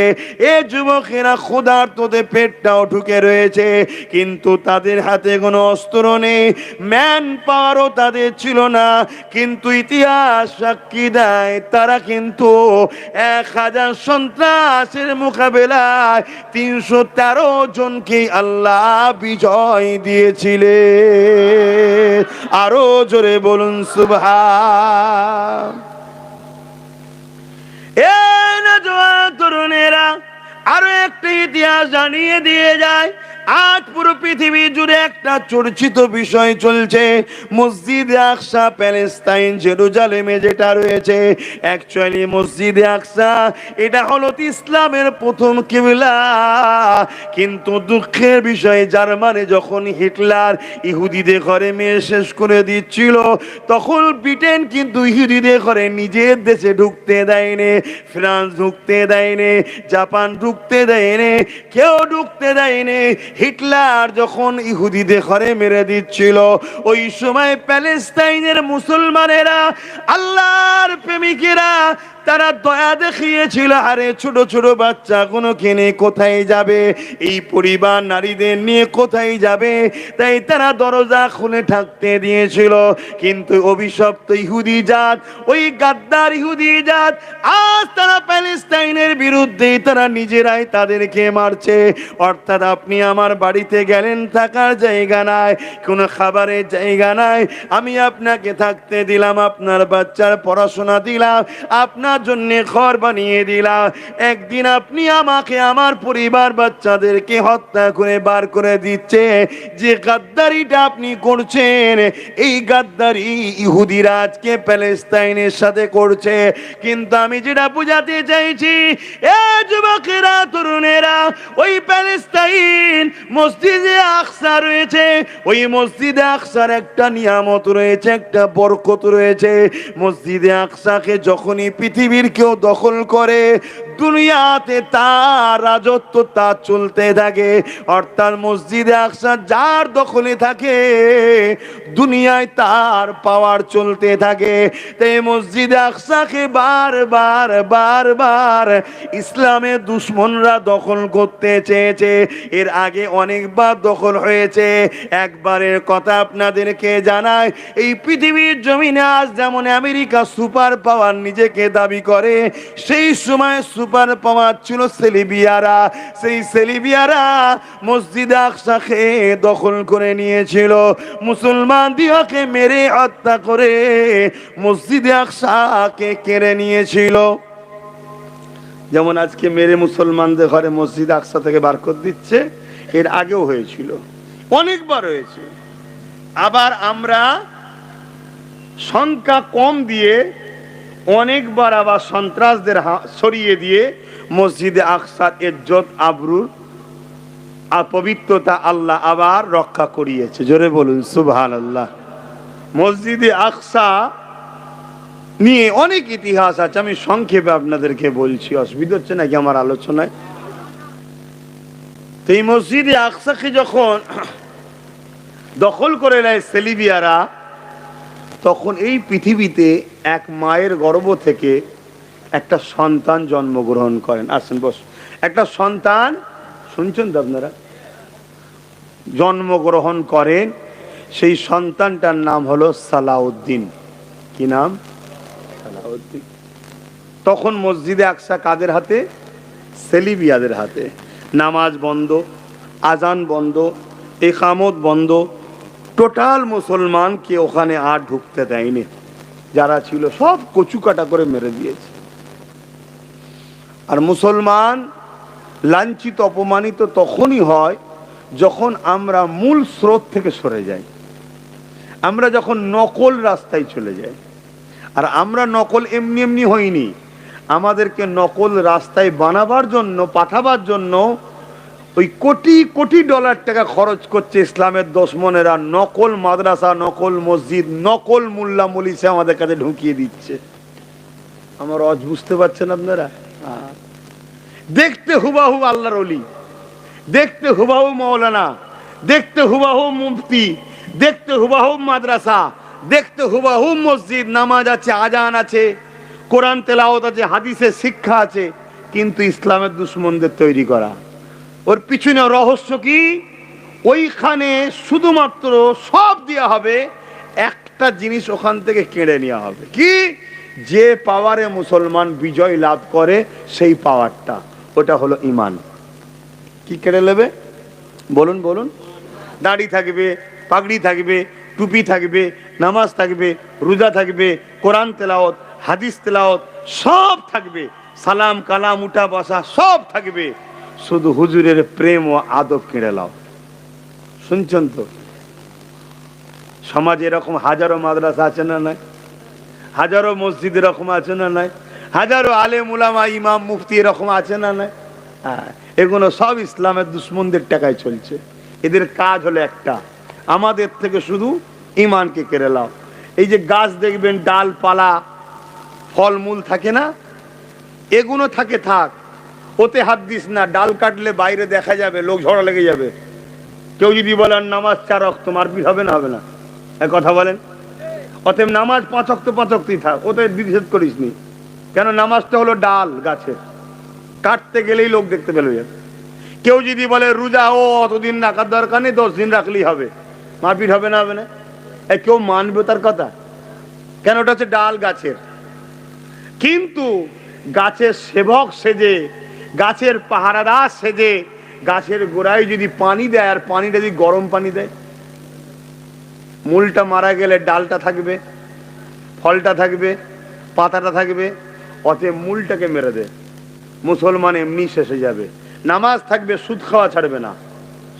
এ যুবকেরা ক্ষুধার্ততে পেটটাও ঢুকে রয়েছে, কিন্তু তাদের হাতে কোনো অস্ত্র নেই, ম্যান পাওয়ারও তাদের ছিল না। কিন্তু ইতিহাস সাক্ষী দেয় তারা কিন্তু 1000 সন্ত্রাসের মোকাবেলায় 313 জনকে আল্লাহ বিজয় দিয়েছিলেন। আরো জোরে বলুন সুবহান। এ নওজোয়ান ইতিহাস জানিয়ে দিয়ে যায়, আজ পুরো পৃথিবী জুড়ে একটা চর্চিত বিষয় চলছে, মসজিদে আকসা প্যালেস্তাইন জেরুজালেমে যেটা রয়েছে, অ্যাকচুয়ালি মসজিদে আকসা এটা হলো ইসলামের প্রথম কিবলা। কিন্তু দুঃখের বিষয়, জার্মানি যখন হিটলার ইহুদিদের ঘরে মেয়ে শেষ করে দিচ্ছিল, তখন ব্রিটেন কিন্তু ইহুদিদের ঘরে নিজের দেশে ঢুকতে দেয়নি, ফ্রান্স ঢুকতে দেয়নি, জাপান ঢুকতে দেয়নি, কেউ ঢুকতে দেয়নি। হিটলার যখন ইহুদিদের ঘরে মেরে দিচ্ছিল, ওই সময় প্যালেস্তাইনের মুসলমানেরা, আল্লাহর প্রেমিকেরা, তারা দয়া দেখিয়েছিল। আরে ছোট ছোট বাচ্চা কোনো কিনে কোথায় যাবে, এই পরিবার নারীদের নিয়ে কোথায় যাবে, তাই তারা দরজা খুলে থাকতে দিয়েছিল। কিন্তু অভিশপ্ত ইহুদি জাত, ওই গাদ্দার ইহুদি জাত, আজ তারা প্যালেস্তাইনের বিরুদ্ধে তারা নিজেরাই তাদেরকে মারছে। অর্থাৎ আপনি আমার বাড়িতে গেলেন, থাকার জায়গা নাই, কোনো খাবারের জায়গা নাই, আমি আপনাকে থাকতে দিলাম, আপনার বাচ্চার পড়াশোনা দিলাম, আপনার জন্য ঘর বানিয়ে দিলাম, একদিন আপনি আমাকে, আমার পরিবার বাচ্চাদেরকে হত্যা করে বার করে দিচ্ছে। যে গাদ্দারিটা আপনি করছেন, এই গাদ্দারি ইহুদিরা আজকে প্যালেস্তাইনের সাথে করছে। কিন্তু আমি যেটা বুঝাতে চাইছি, এ যুবকেরা, তরুণেরা, ওই প্যালেস্তাইন মসজিদে আকসা রয়েছে, ওই মসজিদে আকসার একটা নিয়ামত রয়েছে, একটা বরকত রয়েছে। মসজিদে আকসাকে যখনই পৃথিবীর কেউ দখল করে, দুনিয়াতে তার রাজত্ব তার চলতে থাকে। অর্থাৎ মসজিদে আকসা যার দখলে থাকে, দুনিয়ায় তার পাওয়ার চলতে থাকে। তাই মসজিদে আকসাকে বারবার বারবার ইসলামের দুশ্মনরা দখল করতে চেয়েছে। এর আগে অনেকবার দখল হয়েছে। একবারের কথা আপনাদেরকে জানাই, এই পৃথিবীর জমিনে আজ যেমন আমেরিকা সুপার পাওয়ার নিজেকে দাবি করে, সেই সময় সুপার পাওয়ার ছিল সেলিবিয়ারা। সেই সেলিবিয়ারা মসজিদে আকসাকে দখল করে নিয়েছিল, মুসলমান দিওকে মেরে হত্যা করে মসজিদে আকসাকে কেড়ে নিয়েছিল। যেমন আজকে মেরে মুসলমানদের ঘরে মসজিদ আকসা থেকে বার করে দিচ্ছে, এর আগেও হয়েছিল, অনেকবার হয়েছে। আবার আমরা সংখ্যা কম দিয়ে অনেকবার আবার সন্ত্রাসদের সরিয়ে দিয়ে মসজিদে আকসার ইজ্জত আবরুর আর পবিত্রতা আল্লাহ আবার রক্ষা করিয়েছে। জোরে বলুন সুবহানাল্লাহ। মসজিদে আকসা নিয়ে অনেক ইতিহাস আছে, আমি সংক্ষেপে আপনাদেরকে বলছি, অসুবিধা হচ্ছে নাকি আমার আলোচনায়? তো এই মসজিদে আকসাকে যখন দখল করে নেয় সেলিবিয়ারা, তখন এই পৃথিবীতে এক মায়ের গর্ভ থেকে একটা সন্তান জন্মগ্রহণ করেন। আসেন বস। একটা সন্তান, শুনছেন তো আপনারা, জন্মগ্রহণ করেন। সেই সন্তানটার নাম হলো সালাউদ্দিন। কি নাম? সালাউদ্দিন। তখন মসজিদে আকসা কাদের হাতে? সেলিবিয়াদের হাতে। নামাজ বন্ধ, আজান বন্ধ, ইকামত বন্ধ, টোটাল মুসলমানকে ওখানে আর ঢুকতে দেয়নি। যারা ছিল সব কচু কাটা করে মেরে দিয়েছে। আর মুসলমান লাঞ্ছিত অপমানিত তখনই হয় যখন আমরা মূল স্রোত থেকে সরে যাই, আমরা যখন নকল রাস্তায় চলে যাই। আর আমরা নকল এমনি এমনি হইনি, আমাদেরকে নকল রাস্তায় বানাবার জন্য, পাঠাবার জন্য ওই কোটি কোটি ডলার টাকা খরচ করছে ইসলামের দুশমনেরা। নকল মাদ্রাসা, নকল মসজিদ, নকল মোল্লা মলিসে আমাদের কাছে ঢুকিয়ে দিচ্ছে। আমার অজ বুঝতে পারছেন আপনারা? দেখতে হুবাহু আল্লাহর ওলি, দেখতে হুবাহু মৌলানা, দেখতে হুবাহু মুফতি, দেখতে হুবাহু মাদ্রাসা, দেখতে হুবাহু মসজিদ, নামাজ আছে, আজান আছে, কোরআন তেলাওয়াত আছে, হাদিসের শিক্ষা আছে, কিন্তু ইসলামের দুশমনদের তৈরি করা। ওর পিছনে রহস্য কি? ওইখানে শুধুমাত্র সব দেওয়া হবে, একটা জিনিস ওখান থেকে কেড়ে নেওয়া হবে। কি? যে পাওয়ারে মুসলমান বিজয় লাভ করে সেই পাওয়ারটা, ওটা হলো ঈমান। কি কেড়ে নেবে? বলুন বলুন। দাড়ি থাকবে, পাগড়ি থাকবে, টুপি থাকবে, নামাজ থাকবে, রোজা থাকবে, কোরআন তেলাওয়াত, হাদিস তেলাওয়াত সব থাকবে, সালাম কালাম উঠা বসা সব থাকবে। শুধু হুজুরের প্রেম ও আদব কিনে লাও। শুনছেন তো? সমাজে এরকম হাজারো মাদ্রাসা আছে না নাই? হাজারো মসজিদ এরকম আছে না নাই? হাজারো আলেম উলামা ইমাম মুফতি এরকম আছে না নাই? হ্যাঁ, এগুলো সব ইসলামের দুশ্মনদের টাকায় চলছে। এদের কাজ হলো একটা, আমাদের থেকে শুধু ইমানকে কেড়ে লাও। এই যে গাছ দেখবেন ডালপালা ফলমূল থাকে না, এগুলো থাকে থাক, ওতে হাত দিস না। ডাল কাটলে বাইরে দেখা যাবে, লোক ঝড়া লেগে যাবে। কেউ যদি বলেন নামাজ 4 ওয়াক্ত, মারপিট হবে না? হবে না? এক কথা বলেন। অতএব নামাজ 5 ওয়াক্ত 5 ওয়াক্তই থাক, ওতে নিষেধ করিস নি। কেন? নামাজটা হলো ডাল গাছের, কাটতে গেলেই লোক দেখতে পেল। কেউ যদি বলে রোজা ও অতদিন রাখার দরকার নেই, 10 দিন রাখলেই হবে, মারপিট হবে না? হবে না? কেউ মানবে তার কথা? কেন? ওটা হচ্ছে ডাল গাছের। কিন্তু গাছের সেবক সেজে, গাছের পাহারাদার সেজে গাছের গোড়ায় যদি পানি দেয়, আর পানিটা যদি গরম পানি দেয়, মূলটা মারা গেলে ডালটা থাকবে, ফলটা থাকবে, পাতাটা থাকবে। অতএব মূলটাকে মেরে দে, মুসলমান এমনি শেষে যাবে। নামাজ থাকবে, সুদ খাওয়া ছাড়বে না।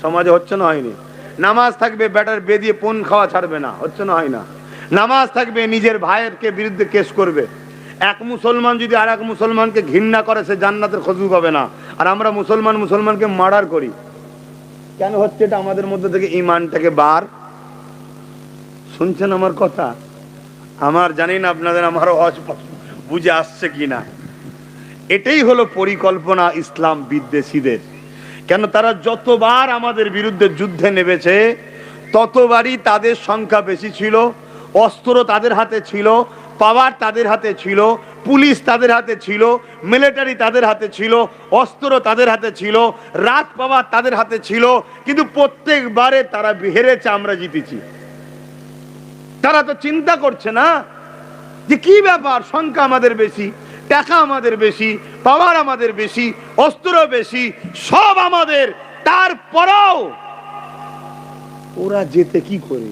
সমাজে হচ্ছে না? হয়নি? নামাজ থাকবে, ব্যাটার বেদিয়ে পণ খাওয়া ছাড়বে না। হচ্ছে না? হয় না? নামাজ থাকবে, নিজের ভাইয়ের বিরুদ্ধে কেস করবে। এক মুসলমান যদি আর এক মুসলমানকে ঘৃণা করে, সে জান্নাতের খুশবু পাবে না। আর আমরা মুসলমানকে মার্ডার করি। কেন হচ্ছে এটা? আমাদের মধ্যে থেকে ইমানটাকে বার। শুনছেন আমার কথা? আমার জানি না আপনাদের আমার বুঝে আসছে কিনা। এটাই হলো পরিকল্পনা ইসলাম বিদ্বেষীদের। কেন? তারা যতবার আমাদের বিরুদ্ধে যুদ্ধে নেমেছে, ততবারই তাদের সংখ্যা বেশি ছিল, অস্ত্র তাদের হাতে ছিল, পাওয়ার তাদের হাতে ছিল, পুলিশ তাদের হাতে ছিল, মিলিটারি তাদের হাতে ছিল, অস্ত্র তাদের হাতে ছিল, রাত পাওয়ার তাদের হাতে ছিল। কিন্তু প্রত্যেকবারে তারা হেরেছে, আমরা জিতেছি। তারা তো চিন্তা করছে না যে কি ব্যাপার, সংখ্যা আমাদের বেশি, টাকা আমাদের বেশি, পাওয়ার আমাদের বেশি, অস্ত্র বেশি, সব আমাদের, তারপরেও ওরা যেতে কি করে?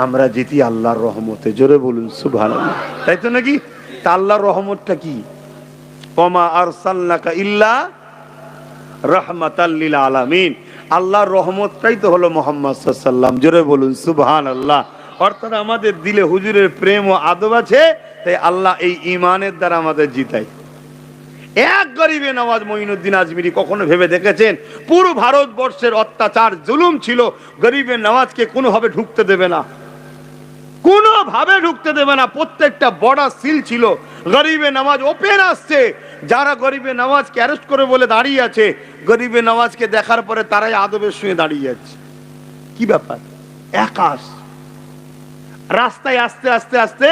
আমরা জিতি আল্লাহর রহমতে। জোরে বলুন সুবহানাল্লাহ। তাই তো নাকি? তা আল্লাহর রহমতটা কি? ওমা আরসালনাকা ইল্লা রাহমাতাল লিল আলামিন। আল্লাহর রহমতটাই তো হলো মুহাম্মদ সাল্লাল্লাহু আলাইহি ওয়াসাল্লাম। জোরে বলুন সুবহানাল্লাহ। অর্থাৎ আমাদের দিলে হুজুরের প্রেম ও আদব আছে, তাই আল্লাহ এই ঈমানের দ্বারা আমাদের জিতায়। এক গরিবে নওয়াজ মঈনুদ্দিন আজমিরি কখনো ভেবে দেখেছেন পুরো ভারতবর্ষের অত্যাচার জুলুম ছিল, গরিবে নওয়াজকে কোনোভাবে ঢুকতে দেবে না, কোনোভাবে ঢুকতে দেবে না। প্রত্যেকটা বর্ডার সিল ছিল, গরিবে নওয়াজ ওপেন আসছে। যারা গরিবে নওয়াজকে অ্যারেস্ট করে বলে দাঁড়িয়ে আছে, গরিবে নওয়াজকে দেখার পরে তারাই আদবের সঙ্গে দাঁড়িয়ে যাচ্ছে। কি ব্যাপার? একাশ রাস্তায় আস্তে আস্তে আস্তে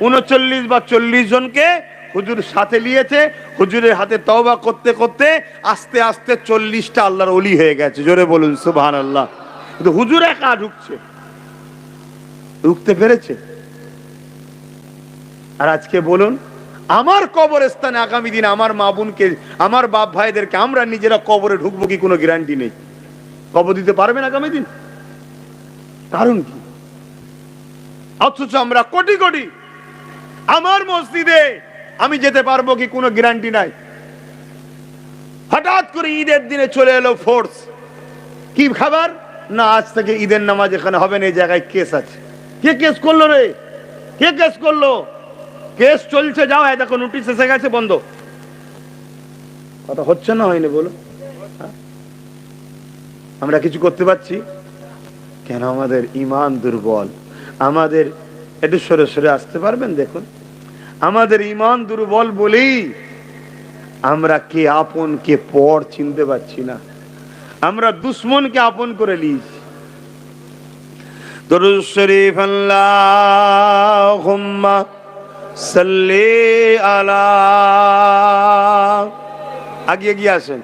39 বা 40 জনকে হুজুর সাথে নিয়েছে। হুজুরের হাতে তওবা করতে করতে আস্তে আস্তে 40টা আল্লাহর ওলি হয়ে গেছে। জোরে বলুন সুবহানাল্লাহ। কিন্তু হুজুর একা ঢুকতে পেরেছে। আর আজকে বলুন, আমার কবরস্থানে আগামী দিন আমার মা বোনকে, আমার বাপ ভাইদেরকে আমরা নিজেরা কবরে ঢুকবো কি কোনো গ্যারান্টি নেই। কবর দিতে পারবেন আগামী দিন? কারণ কি? অথচ আমরা কোটি কোটি, আমার মসজিদে আমি যেতে পারবো কি কোনো গ্যারান্টি নাই। হঠাৎ করে ঈদের দিনে চলে এলো ফোর্স, কি খাবার না আজ থেকে ঈদের নামাজ এখানে হবে না, এই জায়গায় কেস আছে। কে কেস করলো রে? কে কেস করলো? কেস চলছে, যাও, দেখো নোটিশ এসে গেছে, বন্ধ। কথা হচ্ছে না? হয়নি? বলো। আমরা কিছু করতে পারছি কেন? আমাদের ঈমান দুর্বল। আমাদের একটু সরে সরে আসতে পারবেন? দেখুন, আমাদের ঈমান দুর্বল বলেই আমরা কে আপন কে পর চিনতে পারছি না। আমরা দুশ্মনকে আপন করে নিয়েছি। দরুদ শরীফ আল্লাহুম্মা সাল্লি আলা, আগে আসেন।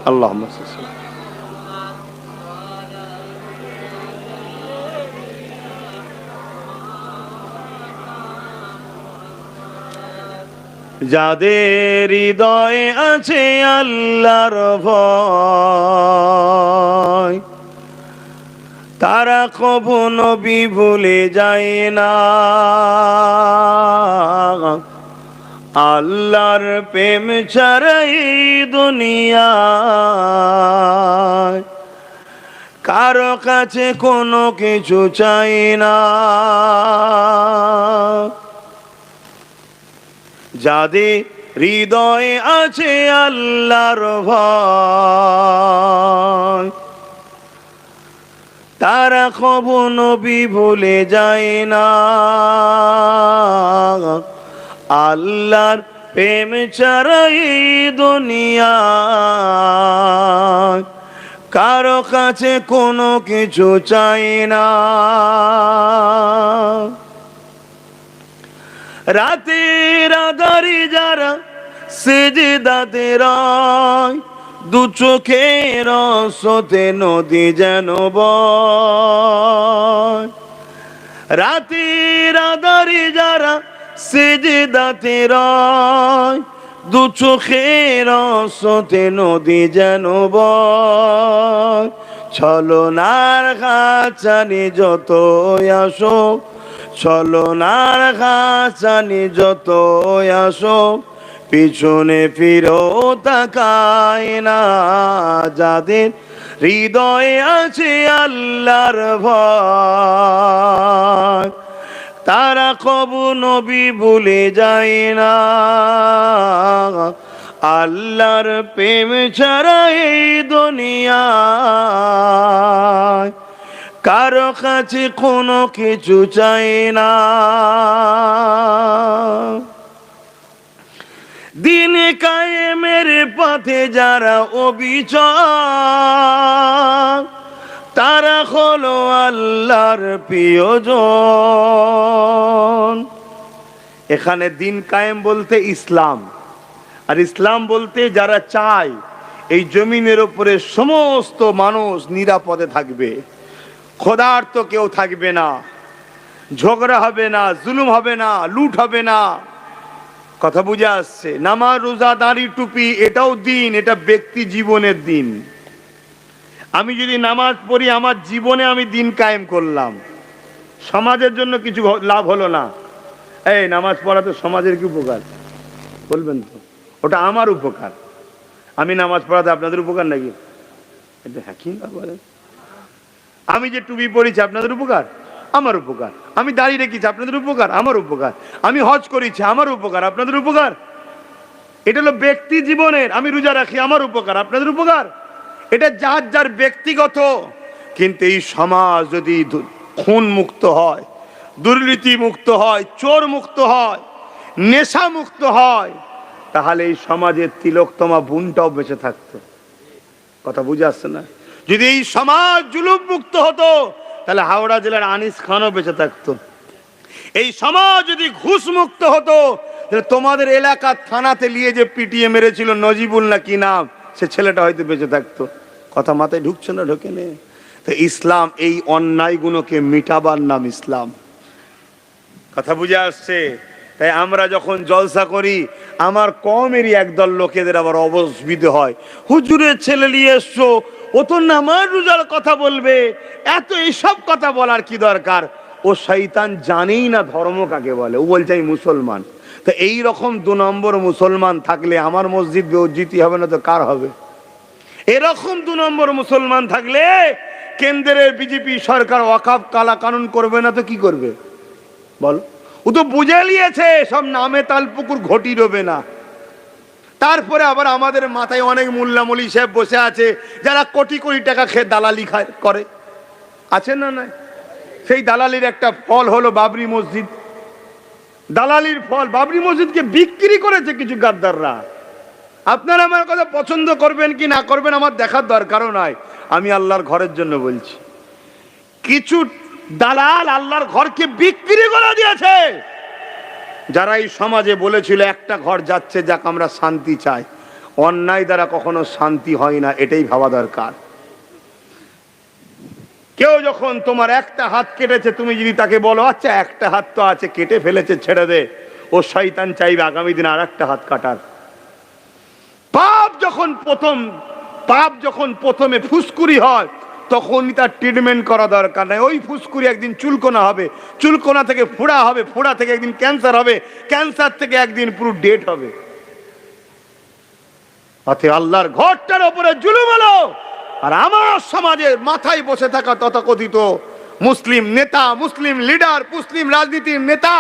আল্লাহুম্মা সাল্লি। যাদের হৃদয়ে আছে আল্লাহর ভয়, তারা কবু নবী ভুলে যায় না। আল্লাহর প্রেম ছাড়াই দুনিয়ায় কারো কাছে কোনো কিছু চাই না। যাদের হৃদয়ে আছে আল্লাহর ভয় তারা কবু নবী ভুলে যায় না। আল্লাহর প্রেম ছাড়াই দুনিয়ায় কারো কাছে কোনো কিছু চাই না। রাতের আধারে যারা সিজদাতে রয় দু চোখের স্রোতে নদী যেন বয়। রাতের আধারে যারা সিজদাতে রয় দু চোখের স্রোতে নদী যেন বয়। ছলনার খাঁচানি যত আসো ছলনার খাঁচানি যত আসো পিছনে ফিরো তাকায় না। যাদের হৃদয়ে আছে আল্লাহর ভয় তারা কবু নবী ভুলে যায় না। আল্লাহর প্রেম ছাড়া এই দুনিয়ায় কারো কাছে কোনো কিছু চাই না। দিন কায়েমের পথে যারা অবিচল তারা হলো আল্লাহর প্রিয়জন। এখানে দিন কায়েম বলতে ইসলাম, আর ইসলাম বলতে যারা চায় এই জমিনের উপরে সমস্ত মানুষ নিরাপদে থাকবে, ক্ষুধার্ত কেউ থাকবে না, ঝগড়া হবে না, জুলুম হবে না, লুট হবে না। কথা বুঝে আসছে? নামাজ রোজা দাড়ি টুপি এটাও দিন, এটা ব্যক্তি জীবনের দিন। আমি যদি নামাজ পড়ি আমার জীবনে আমি দিন কায়েম করলাম, সমাজের জন্য কিছু লাভ হলো না। এই নামাজ পড়া তো সমাজের কি উপকার বলবেন তো? ওটা আমার উপকার। আমি নামাজ পড়াতে আপনাদের উপকার নাকি? এটা হ্যাঁ কি বলেন? আমি যে টুপি পরেছি আপনাদের উপকার? আমার উপকার। আমি দাঁড়িয়ে রেখেছি আপনাদের উপকার? আমার উপকার। আমি হজ করেছি আমার উপকার, আপনাদের উপকার। এটা হলো ব্যক্তি জীবনের। আমি রোজা রাখি আমার উপকার, আপনাদের উপকার। এটা যার যার ব্যক্তিগত। কিন্তু এই সমাজ যদি খুন মুক্ত হয়, দুর্নীতি মুক্ত হয়, চোর মুক্ত হয়, নেশা মুক্ত হয়, তাহলে এই সমাজের তিলকতমা বোনটাও বেঁচে থাকতো। কথা বুঝে আসছে না? যদি এই সমাজ জুলুম মুক্ত হতো তাহলে হাওড়া জেলার আনিস খানও বেঁচে থাকতো। এই সমাজ যদি ঘুষ মুক্ত হতো তাহলে তোমাদের এলাকার থানাতে নিয়ে যে পিটিয়ে মেরেছিল নজিবুল না কি নাম, সে ছেলেটা হয়তো বেঁচে থাকতো। কথা মাথায় ঢুকছে না? ঢোকে নে? তো ইসলাম এই অন্যায়গুলোকে মিটাবার নাম ইসলাম। কথা বুঝে আসছে? তাই আমরা যখন জলসা করি আমার কমেরই একদল লোকেদের আবার অবস্থিত হয়, হুজুরের ছেলে নিয়ে এসছো, ও তো নামাজ রোজার কথা বলবে, এত এইসব কথা বলার কি দরকার? ও শয়তান জানেই না ধর্ম কাকে বলে। ও বলছে আমি মুসলমান। তো এই রকম 2 নম্বর মুসলমান থাকলে আমার মসজিদ বেউজ্জিতি হবে না তো কার হবে? এরকম 2 নম্বর মুসলমান থাকলে কেন্দ্রের বিজেপি সরকার ওয়াকফ কালা কানুন করবে না তো কি করবে বলো? ও তো বুঝে নিয়েছে সব নামে তাল পুকুর ঘটি রবে না। তারপরে আবার আমাদের মাথায় অনেক মোল্লা মৌলী সাহেব বসে আছে যারা কোটি কোটি টাকা খেয়ে দালালি করে। আছে না? নাই? সেই দালালির একটা ফল হলো বাবরি মসজিদ। দালালির ফল বাবরি মসজিদকে বিক্রি করেছে কিছু গাদ্দাররা। আপনারা আমার কথা পছন্দ করবেন কি না করবেন আমার দেখার দরকারও নাই। আমি আল্লাহর ঘরের জন্য বলছি, কিছু দালাল আল্লাহর ঘরকে বিক্রি করে দিয়েছে। যারা এই সমাজে বলেছিল একটা ঘর যাচ্ছে, যাক আমরা শান্তি চাই, অন্যায় দ্বারা কখনো শান্তি হয় না, এটাই ভাবা দরকার। কেউ যখন তোমার একটা হাত কেটেছে, তুমি যদি তাকে বলো আচ্ছা একটা হাত তো আছে, কেটে ফেলেছে, ছেড়ে দে, ও শয়তান চাইবে আগামী দিন আর একটা হাত কাটার। পাপ যখন প্রথমে ফুসকুরি হয় তখনই তার ট্রিটমেন্ট করা দরকার নাই। ওই ফুসকুড়ি একদিন চুলকোনা হবে, চুলকোনা থেকে ফোড়া হবে, ফোড়া থেকে একদিন ক্যান্সার হবে, ক্যান্সার থেকে একদিন পুরো ডেট হবে। অতএব আল্লাহর ঘরটার উপরে জুলুম হলো, আর আমার সমাজের মাথায় বসে থাকা তথাকথিত মুসলিম নেতা, মুসলিম লিডার, মুসলিম রাজনীতির নেতা,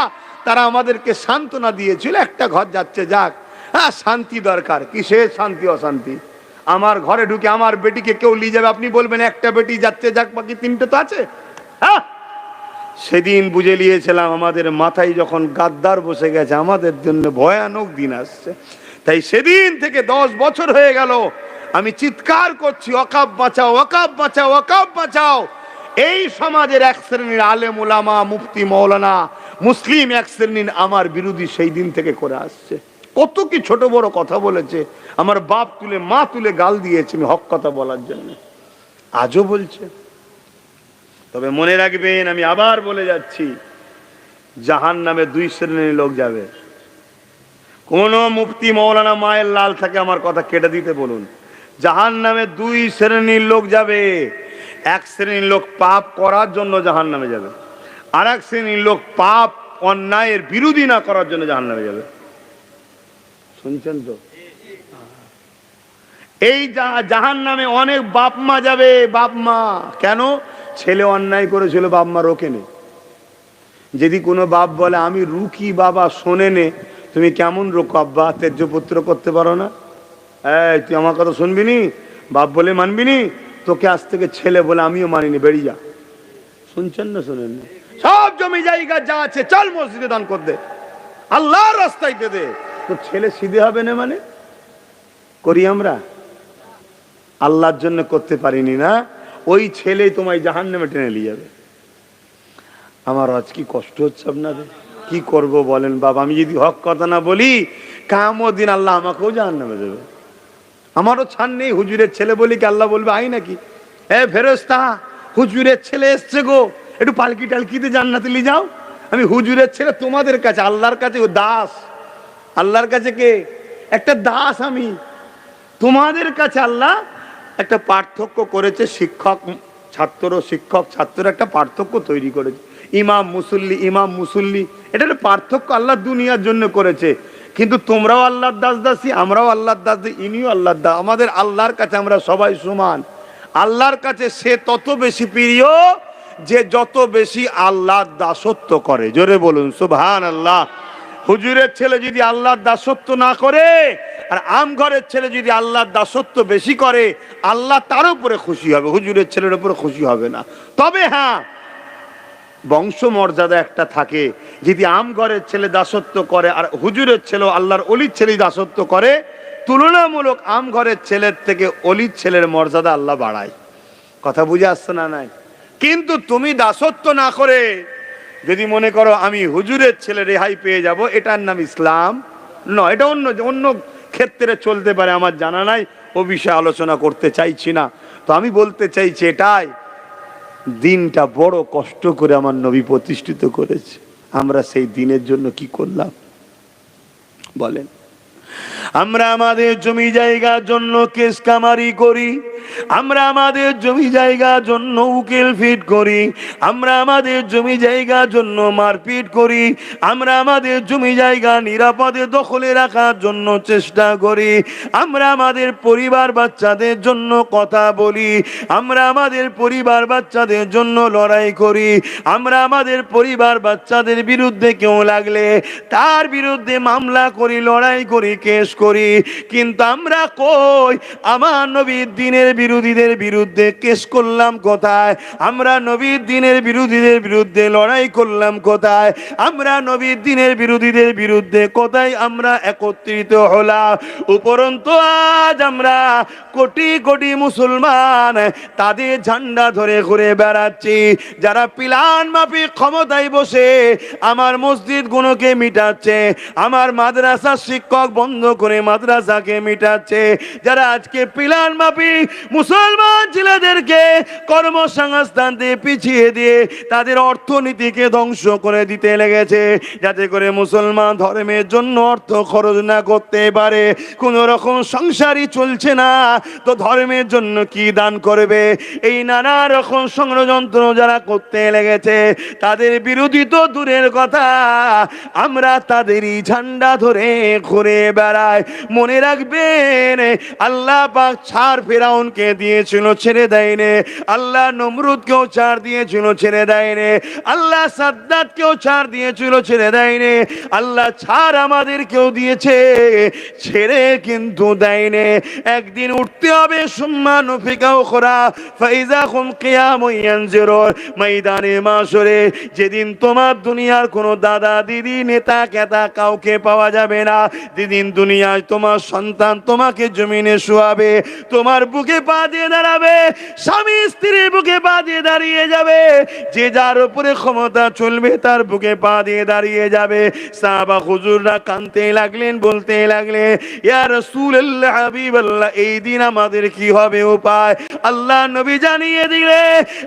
তারা আমাদেরকে সান্ত্বনা দিয়েছিল একটা ঘর যাচ্ছে যাক, হ্যাঁ শান্তি দরকার। কিসের শান্তি অশান্তি? আমার ঘরে ঢুকে আমার বেটিকে কেউ নিয়ে যাবে, আপনি বলবেন একটা বেটি যাচ্ছে যাক, বাকি তিনটে তো আছে। হ্যাঁ, সেদিন বুঝে নিয়েছিলাম আমাদের মাথায় যখন গাদ্দার বসে গেছে, আমাদের জন্য ভয়ানক দিন আসছে। তাই সেদিন থেকে 10 বছর হয়ে গেল আমি চিৎকার করছি, ওয়াকফ বাঁচাও, ওয়াকফ বাঁচাও, ওয়াকফ বাঁচাও। এই সমাজের এক শ্রেণীর আলেম ওলামা, মুফতি, মৌলানা, মুসলিম এক শ্রেণীর আমার বিরোধী সেই দিন থেকে করে আসছে। কত কি ছোট বড় কথা বলেছে, আমার বাপ তুলে মা তুলে গাল দিয়েছে আমি হক কথা বলার জন্য, আজও বলছে। তবে মনে রাখবেন, আমি আবার বলে যাচ্ছি, জাহান্নামে 2 শ্রেণীর লোক যাবে। কোন মুফতি মৌলানা মায়ের লাল থাকে আমার কথা কেটে দিতে বলুন। জাহান্নামে 2 শ্রেণীর লোক যাবে। এক শ্রেণীর লোক পাপ করার জন্য জাহান্নামে যাবে, আর এক শ্রেণীর লোক পাপ অন্যায়ের বিরোধী না করার জন্য জাহান্নামে যাবে। শুনছেন তো? এই জাহান্নামে অনেক বাপ মা যাবে। বাপ মা কেন? ছেলে অন্যায় করেছিল, বাপ মা রোকেনে। যদি কোনো বাপ বলে আমি রুকি বাবা শোনে নে, তুমি কেমন রোকো আব্বা, তেজ্য পুত্র করতে পারো না? এই তুই আমার কথা শুনবি নি? বাপ বলে মানবি নি? তোকে আজ থেকে ছেলে বলে আমিও মানিনি, বেরিয়ে যা। শুনছেন না শোনেন? সব জমি জায়গা যা আছে চল মসজিদে দান কর দে, আল্লাহর রাস্তায় দে। তো ছেলে সিধে হবে না মানে? করি আমরা? আল্লাহর জন্য করতে পারিনি না, ওই ছেলেই তোমায় জাহান্নামে টেনে নিয়ে যাবে। আমার আজ কি কষ্ট হচ্ছে আপনাদের, কি করব বলেন বাবা? আমি যদি হক কথা না বলি, কিয়ামত দিন আল্লাহ আমাকেও জাহান্নামে দেবে। আমারও ছাড় নেই। হুজুরের ছেলে বলি কি আল্লাহ বলবে আই নাকি, এ ফেরেশতা হুজুরের ছেলে এসছে গো, একটু পালকি টালকিতে জান্নাতে নিয়ে যাও। আমি হুজুরের ছেলে তোমাদের কাছে, আল্লাহর কাছে ও দাস। আল্লাহর কাছে কে? একটা দাস আমি। তোমাদের কাছে আল্লাহ একটা পার্থক্য করেছে, শিক্ষক ছাত্র, শিক্ষক ছাত্র একটা পার্থক্য তৈরি করেছে। ইমাম মুসল্লি, ইমাম মুসল্লি, এটা একটা পার্থক্য আল্লাহ দুনিয়ার জন্য করেছে। কিন্তু তোমরাও আল্লাহর দাস দাসী, আমরাও আল্লাহর দাস, ইনিও আল্লাহর দাস। আমাদের আল্লাহর কাছে আমরা সবাই সমান। আল্লাহর কাছে সে তত বেশি প্রিয় যে যত বেশি আল্লাহর দাসত্ব করে। জোরে বলুন সুবহানাল্লাহ। হুজুরের ছেলে যদি আল্লাহর দাসত্ব না করে, আর আম ঘরের ছেলে যদি আল্লাহর দাসত্ব বেশি করে, আল্লাহ তার উপরে খুশি হবে, হুজুরের ছেলের উপরে খুশি হবে না। তবে হ্যাঁ, বংশ মর্যাদা একটা থাকে। যদি আম ঘরের ছেলে দাসত্ব করে আর হুজুরের ছেলে, আল্লাহর অলির ছেলে দাসত্ব করে, তুলনামূলক আম ঘরের ছেলের থেকে অলির ছেলের মর্যাদা আল্লাহ বাড়ায়। কথা বুঝে আসছে না? নাই। কিন্তু তুমি দাসত্ব না করে যদি মনে করো আমি হুজুরের ছেলে রেহাই পেয়ে যাব, এটার নাম ইসলাম নয়। এটা অন্য ক্ষেত্রে চলতে পারে, আমার জানা নাই, ও বিষয়ে আলোচনা করতে চাইছি না। তো আমি বলতে চাইছি এটাই, দিনটা বড় কষ্ট করে আমার নবী প্রতিষ্ঠিত করেছে। আমরা সেই দিনের জন্য কি করলাম বলেন? আমরা আমাদের জমি জায়গার জন্য কেস কামারি করি, আমরা আমাদের জমি জায়গার জন্য উকিল ফিট করি, আমরা আমাদের জমি জায়গার জন্য মারপিট করি, আমরা আমাদের জমি জায়গা নিরাপদে দখলে রাখার জন্য চেষ্টা করি, আমরা আমাদের পরিবার বাচ্চাদের জন্য কথা বলি, আমরা আমাদের পরিবার বাচ্চাদের জন্য লড়াই করি, আমরা আমাদের পরিবার বাচ্চাদের বিরুদ্ধে কেউ লাগলে তার বিরুদ্ধে মামলা করি, লড়াই করি, কেস করি। কিন্তু আমরা কই আমার নবীর দ্বীনের বিরোধীদের বিরুদ্ধে কেস করলাম কোথায়? আমরা নবীর দ্বীনের বিরোধীদের বিরুদ্ধে লড়াই করলাম কোথায়? আমরা নবীর দ্বীনের বিরোধীদের বিরুদ্ধে কোথায় আমরা একত্রিত হলাম? উপরন্তু আজ আমরা কোটি কোটি মুসলমান তাদের ঝান্ডা ধরে ঘুরে বেড়াচ্ছি, যারা পিলান মাফিক ক্ষমতায় বসে আমার মসজিদ গুলোকে মিটাচ্ছে, আমার মাদ্রাসার শিক্ষক বন্ধ করে মাদ্রাসাকে মিটাচ্ছে, যারা আজকে পিলার মাপি মুসলমান ছেলেদেরকে কর্মসংস্থান দিয়ে পিছিয়ে দিয়ে তাদের অর্থনীতিকে ধ্বংস করে দিতে লেগেছে, যাতে করে মুসলমান ধর্মের জন্য অর্থ খরচ না করতে পারে। কোন রকম সংসারই চলছে না, তো ধর্মের জন্য কি দান করবে? এই নানা রকম ষড়যন্ত্র যারা করতে লেগেছে, তাদের বিরোধী তো দূরের কথা, আমরা তাদেরই ঝান্ডা ধরে ঘুরে বেড়াই। মনে রাখবেন, আল্লাহ পাক ছাড় ফেরাউনকে দিয়েছিল, ছেড়ে দেয়নি। আল্লাহ নমরুদকেও ছাড় দিয়েছিল, ছেড়ে দেয়নি। আল্লাহ সাদ্দাতকেও ছাড় দিয়েছিল, ছেড়ে দেয়নি। আল্লাহ ছাড় আমাদেরকেও দিয়েছে, ছেড়ে কিন্তু দেয়নি। একদিন উঠতে হবে, সুম্মা নুফিকা উখরা ফাইজা হুম কিয়ামুন ইয়ানজুরুন, ময়দানে মাশরে, যেদিন তোমার দুনিয়ার কোনো দাদা দিদি নেতা কেতা কাউকে পাওয়া যাবে না। যেদিন দুনিয়ায় তোমার সন্তান তোমাকে জমিনে শোয়াবে, তোমার বুকে পা দিয়ে দাঁড়াবে, স্বামী স্ত্রীর বুকে পা দিয়ে দাঁড়িয়ে যাবে, যে যার উপরে ক্ষমতা চলবে তার বুকে পা দিয়ে দাঁড়িয়ে যাবে। সাহাবা হুজুররা কাঁদতে লাগলেন, বলতে লাগলেন, ইয়া রাসূলুল্লাহ, হাবিবাল্লাহ, এই দিন আমাদের কি হবে উপায়? আল্লাহ নবী জানিয়ে দিলে,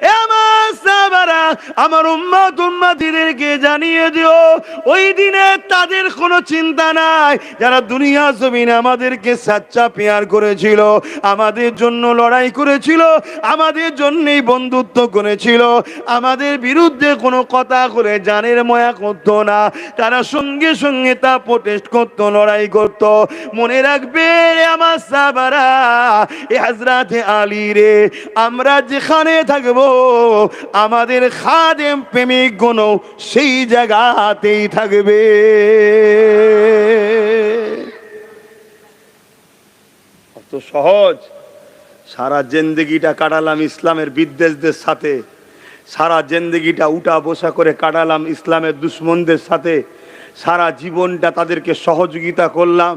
এ আমার সাহাবারা, আমার উম্মত উম্মতিদেরকে জানিয়ে দিও, ওই দিনে তাদের কোনো চিন্তা নাই, যারা দুনিয়া জমিনে আমাদেরকে সাচ্চা পেয়ার করেছিল, আমাদের জন্য লড়াই করেছিল, আমাদের জন্যই বন্ধুত্ব করেছিল, আমাদের বিরুদ্ধে কোনো কথা করে জানের ময়া করতো না, তারা সঙ্গে সঙ্গে তা প্রোটেস্ট করতো, লড়াই করতো। মনে রাখবে আমার সাহাবারা, এ হযরত আলী রে, আমরা যেখানে থাকবো আমাদের খাদেম প্রেমিক গুণ সেই জায়গাতেই থাকবে। কত সহজ! সারা জিন্দেগিটা কাটালাম ইসলামের বিদ্বেষদের সাথে, সারা জিন্দেগিটা উঠা বসা করে কাটালাম ইসলামের দুশ্মনদের সাথে, সারা জীবনটা তাদেরকে সহযোগিতা করলাম,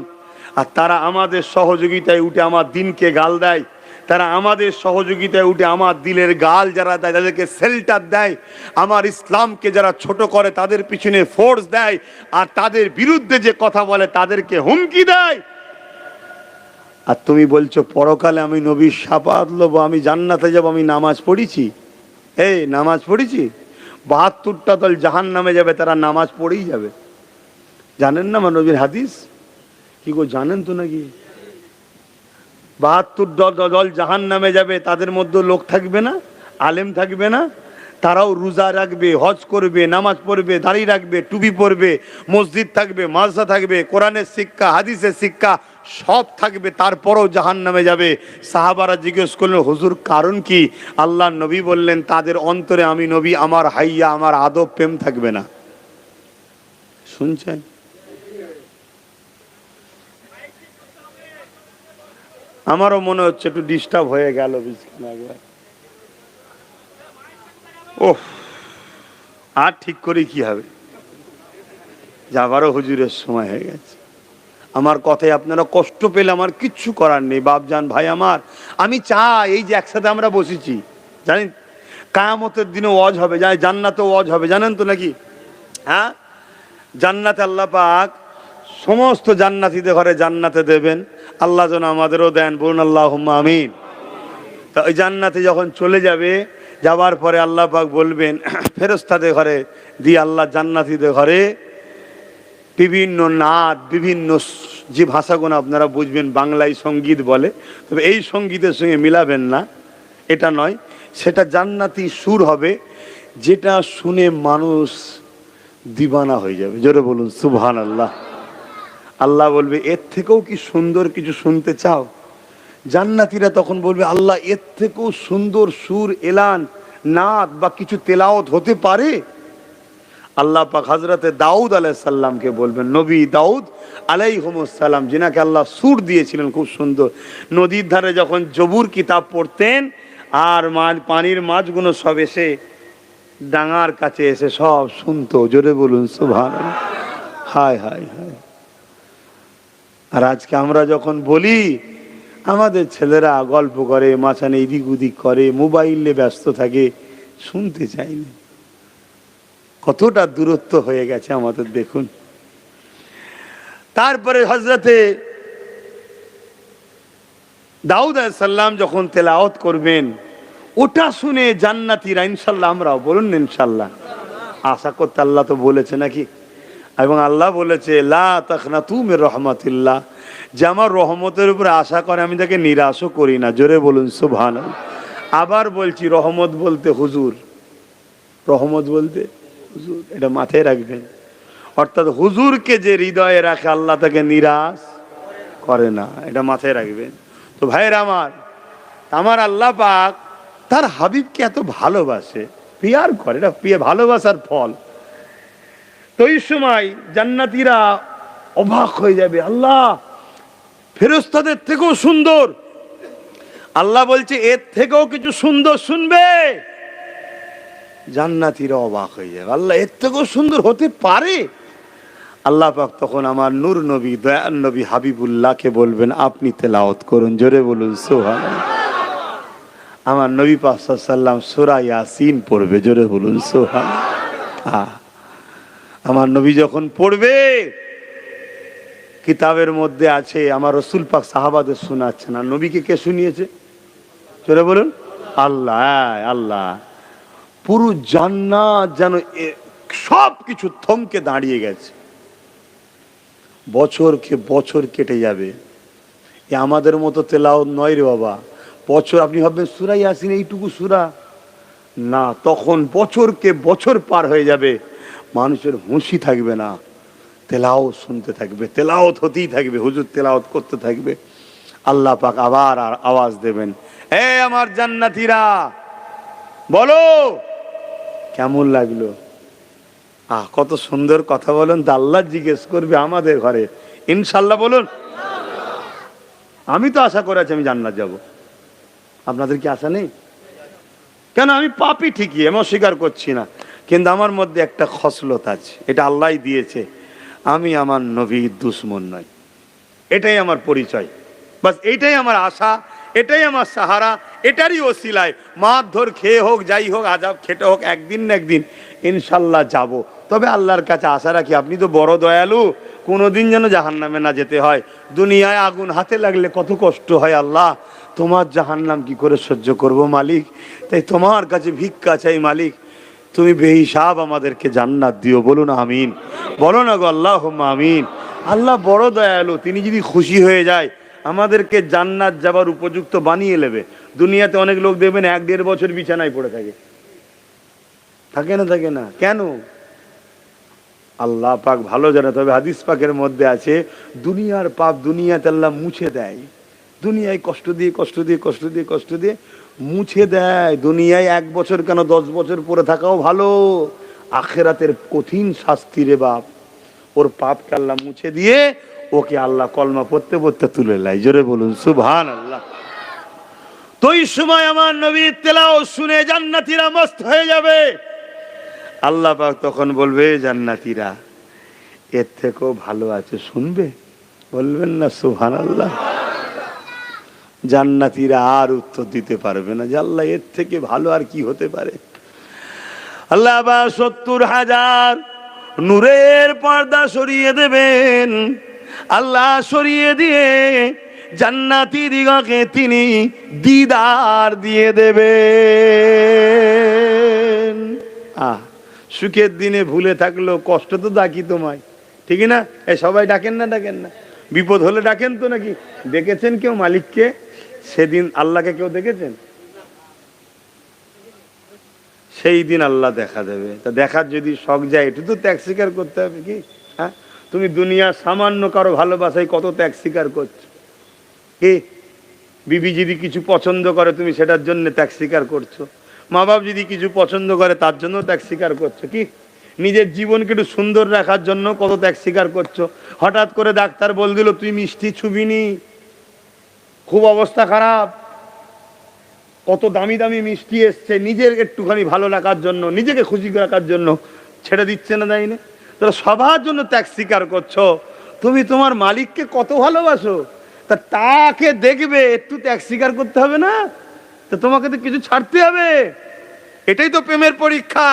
আর তারা আমাদের সহযোগিতায় উঠে আমার দিনকে গাল দেয়, তারা আমাদের সহযোগিতায় উঠে আমার দিলের গাল যারা দেয় তাদেরকে শেল্টার দেয়, আমার ইসলামকে যারা ছোট করে তাদের পিছনে ফোর্স দেয়, আর তাদের বিরুদ্ধে যে কথা বলে তাদেরকে হুমকি দেয়। আর তুমি বলছো পরকালে আমি নবীর শাফাত লব, আমি জান্নাতে যাব, আমি নামাজ পড়েছি? এই নামাজ পড়েছি? ৭২টা দল জাহান নামে যাবে, তারা নামাজ পড়েই যাবে। জানেন না নবীর হাদিস? কি গো, জানেন তো নাকি? ৭২ দল জাহান নামে যাবে, তাদের মধ্যে লোক থাকবে না, আলেম থাকবে না, তারাও রোজা রাখবে, হজ করবে, নামাজ পড়বে, দাড়ি রাখবে, টুপি পরবে, মসজিদ থাকবে, মাদ্রাসা থাকবে, কোরআনের শিক্ষা, হাদিসের শিক্ষা সব থাকবে, তারপরও জাহান নামে যাবে। সাহাবারা জিজ্ঞেস করলেন, হুজুর কারণ কি? আল্লাহ নবী বললেন, তাদের অন্তরে আমি নবী, আমার হাইয়া, আমার আদব প্রেম থাকবে না। শুনছেন? আমারও মনে হচ্ছে একটু ডিস্টার্ব হয়ে গেল একবার। ওহ, আর ঠিক করে কি হবে, যাবারও হুজুরের সময় হয়ে গেছে। আমার কথায় আপনারা কষ্ট পেলে আমার কিচ্ছু করার নেই বাপজান, ভাই আমার। আমি চাই এই যে একসাথে আমরা বসেছি, জানেন কিয়ামতের দিনে ওয়াজ হবে, জান্নাতে ওয়াজ হবে, জানেন তো নাকি? হ্যাঁ, জান্নাতে আল্লাহ পাক সমস্ত জান্নাতীদের ঘরে জান্নাতে দেবেন। আল্লাহ যেন আমাদেরও দেন, বলুন আল্লাহুম্মা আমিন। তা ওই জান্নাতে যখন চলে যাবে, যাবার পরে আল্লাহ পাক বলবেন ফেরেশতাদের ঘরে দিয়ে, আল্লাহ জান্নাতীদের ঘরে বিভিন্ন নাদ, বিভিন্ন যে ভাষাগুলো আপনারা বুঝবেন, বাংলায় সঙ্গীত বলে, তবে এই সঙ্গীতের সঙ্গে মিলাবেন না, এটা নয়, সেটা জান্নাতি সুর হবে, যেটা শুনে মানুষ দিবানা হয়ে যাবে। জোরে বলুন সুবহানাল্লাহ। আল্লাহ বলবে, এর থেকেও কি সুন্দর কিছু শুনতে চাও? জান্নাতীরা তখন বলবে, আল্লাহ এর থেকেও সুন্দর সুর, এলান, নাদ বা কিছু তেলাওয়াত হতে পারে? আল্লাহ পাক হযরতে দাউদ আলাইহিস সালামকে বলবেন, নবী দাউদ আলাইহিস সালাম, যিনাকে আল্লাহ সুর দিয়েছিলেন খুব সুন্দর, নদীর ধারে যখন জবুর কিতাব পড়তেন, আর পানির মাছগুলো সব এসে ডাঙার কাছে এসে সব শুনতো। জোরে বলুন সুবহানাল্লাহ। হায় হায় হায়। আর আজকে আমরা যখন বলি, আমাদের ছেলেরা গল্প করে, মাচানে এদিক ওদিক করে, মোবাইলে ব্যস্ত থাকে, শুনতে চাইনি। কতটা দূরত্ব হয়ে গেছে আমাদের দেখুন। তারপরে হযরতে দাউদ আলাইহিস সালাম যখন তেলাওয়াত করবেন, ওটা শুনে জান্নাতীরা, ইনশাআল্লাহ আমরাও বলুন ইনশাআল্লাহ আশা করতে, আল্লাহ তো বলেছে নাকি, এবং আল্লাহ বলেছে লা তাকনাতু মির রাহমাতিল্লাহ, যে আমার রহমতের উপরে আশা করে আমি তাকে নিরাশও করি না। জোরে বলুন সুবহানাল্লাহ। আবার বলছি, রহমত বলতে হুজুর, রহমত বলতে হুজুর, এটা মাথায় রাখবেন। অর্থাৎ হুজুরকে যে হৃদয়ে রাখে আল্লাহ তাকে নিরাশ করে না, এটা মাথায় রাখবেন। তো ভাইরা আমার, আমার আল্লাহ পাক তার হাবিবকে এত ভালোবাসে, পিয়ার করে, এটা প্রিয় ভালোবাসার ফল। তো এই সময় জান্নাতীরা অবাক হয়ে যাবে, আল্লাহ ফেরেশতাদের থেকেও সুন্দর। আল্লাহ বলছে এর থেকেও কিছু সুন্দর শুনবে। জান্নাতীরা অবাক হয়ে যাবে, আল্লাহ এর থেকেও সুন্দর হতে পারে? আল্লাহ পাক তখন আমার নূর নবী, দয়ার নবী হাবিবুল্লাহকে বলবেন আপনি তেলাওয়াত করুন। জোরে বলুন সুবহানাল্লাহ। আমার নবী পাক সাল্লাল্লাহু আলাইহি ওয়াসাল্লাম সূরা ইয়াসিন পড়বে। জোরে বলুন সুবহানাল্লাহ। আমার নবী যখন পড়বে, কিতাবের মধ্যে আছে আমার রাসূল পাক সাহাবাদের শোনাচ্ছেন, আর নবীকে কে শুনিয়েছে? জোরে বলুন আল্লাহ। আল্লাহ পুরো জান্নাত যেন সব কিছু থমকে দাঁড়িয়ে গেছে। বছরকে বছর কেটে যাবে, এ আমাদের মতো তেলাওয়াত নয় রে বাবা। বছর, আপনি ভাববেন সূরা ইয়াসিন এইটুকু সূরা, না, তখন বছরকে বছর পার হয়ে যাবে, মানুষের হুঁশি থাকবে না, তেলাওয়াত শুনতে থাকবে, তেলাওয়াত হতেই থাকবে, হুজুর তেলাওয়াত করতে থাকবে। আল্লাহ পাক আবার আওয়াজ দেবেন, এ আমার জান্নাতীরা বলো কেমন লাগলো? কত সুন্দর কথা বলেন। তা আল্লাহ জিজ্ঞেস করবে আমাদের ঘরে, ইনশাআল্লাহ বলুন। আমি তো আশা করে আছি আমি জান্নাত যাব, আপনাদের কি আশা নেই? কেন? আমি পাপী ঠিকই, আমি অস্বীকার করছি না, কিন্তু আমার মধ্যে একটা খসলত আছে, এটা আল্লাহই দিয়েছে, আমি আমার নবীর দুশমন নই। এটাই আমার পরিচয়, বাস এইটাই আমার আশা, এটাই আমার সাহারা, এটারই ওসিলায় মারধর খেয়ে হোক, যাই হোক, আজাব খেটে হোক, একদিন না একদিন ইনশাল্লাহ যাব। তবে আল্লাহর কাছে আশা রাখি, আপনি তো বড় দয়ালু, কোনোদিন যেন জাহান্নামে না যেতে হয়। দুনিয়ায় আগুন হাতে লাগলে কত কষ্ট হয় আল্লাহ, তোমার জাহান্নাম কি করে সহ্য করব মালিক? তাই তোমার কাছে ভিক্ষা চাই মালিক, তুমি বেহিসাব আমাদেরকে জান্নাত দিও। বলুন আমিন, বলো না গো আল্লাহুম্মা আমিন। আল্লাহ বড় দয়ালু, তিনি যদি খুশি হয়ে যায় আমাদেরকে জান্নাত যাবার উপযুক্ত বানিয়ে নেবে। দুনিয়াতে অনেক লোক দেখবেন 1-1.5 বছর বিছানায় পড়ে থাকে, থাকে না? থাকে না কেন? আল্লাহ পাক ভালো জানে। তবে হাদিস পাকের মধ্যে আছে দুনিয়ার পাপ দুনিয়াতে আল্লাহ মুছে দেয়, দুনিয়ায় কষ্ট দিয়ে কষ্ট দিয়ে কষ্ট দিয়ে কষ্ট দিয়ে মুছে দেয়। দুনিয়ায় 1 বছর কেন 10 বছর পরে থাকাও ভালো, আখিরাতের কঠিন শাস্তি রে বাপ। ওর পাপকে আল্লাহ মুছে দিয়ে ওকে আল্লাহ কলমা পড়তে পড়তে তুলে নেয়। জোরে বলুন সুবহানাল্লাহ। তো এই সময় আমার নবীর তেলাওয়াত শুনে জান্নাতীরা মস্ত হয়ে যাবে। আল্লাহ পাক তখন বলবে, জান্নাতীরা এর থেকেও ভালো আছে, শুনবে? বলবেন না সুবহানাল্লাহ? জান্নাতীরা আর উত্তর দিতে পারবে না যে আল্লাহ এর থেকে ভালো আর কি হতে পারে। আল্লাহ আবার 70,000 নূরের পর্দা সরিয়ে দেবেন। আল্লাহ সরিয়ে দিয়ে জান্নাতীদিগকে তিনি দিদার দিয়ে দেবেন। সুখের দিনে ভুলে থাকলো, কষ্ট তো ডাকি তোমায়, ঠিক না? এই সবাই ডাকেন না? ডাকেন না? বিপদ হলে ডাকেন তো নাকি? দেখেছেন কেউ মালিককে সেদিন? আল্লাহকে কেউ দেখেছেন? সেই দিন আল্লাহ দেখা দেবে। তা দেখার যদি শখ যায়, একটু তো ত্যাগ স্বীকার করতে হবে কি? হ্যাঁ, তুমি দুনিয়া সামান্য কারো ভালোবাসায় কত ত্যাগ স্বীকার করছো কি? বিবি যদি কিছু পছন্দ করে তুমি সেটার জন্য ত্যাগ স্বীকার করছো, মা বাপ যদি কিছু পছন্দ করে তার জন্য ত্যাগ স্বীকার করছো কি? নিজের জীবনকে একটু সুন্দর রাখার জন্য কত ত্যাগ স্বীকার করছো। হঠাৎ করে ডাক্তার বল দিল তুই মিষ্টি ছুবিনি, খুব অবস্থা খারাপ, কত দামি দামি মিষ্টি এসছে, নিজের একটুখানি ভালো রাখার জন্য, নিজেকে খুশি রাখার জন্য ছেড়ে দিচ্ছে না, তাই না? তোরা সবার জন্য ত্যাগ স্বীকার করছো। তুমি তোমার মালিককে কত ভালোবাসো, তা তাকে দেখবে একটু ত্যাগ স্বীকার করতে হবে না? তো তোমাকে তো কিছু ছাড়তে হবে। এটাই তো প্রেমের পরীক্ষা,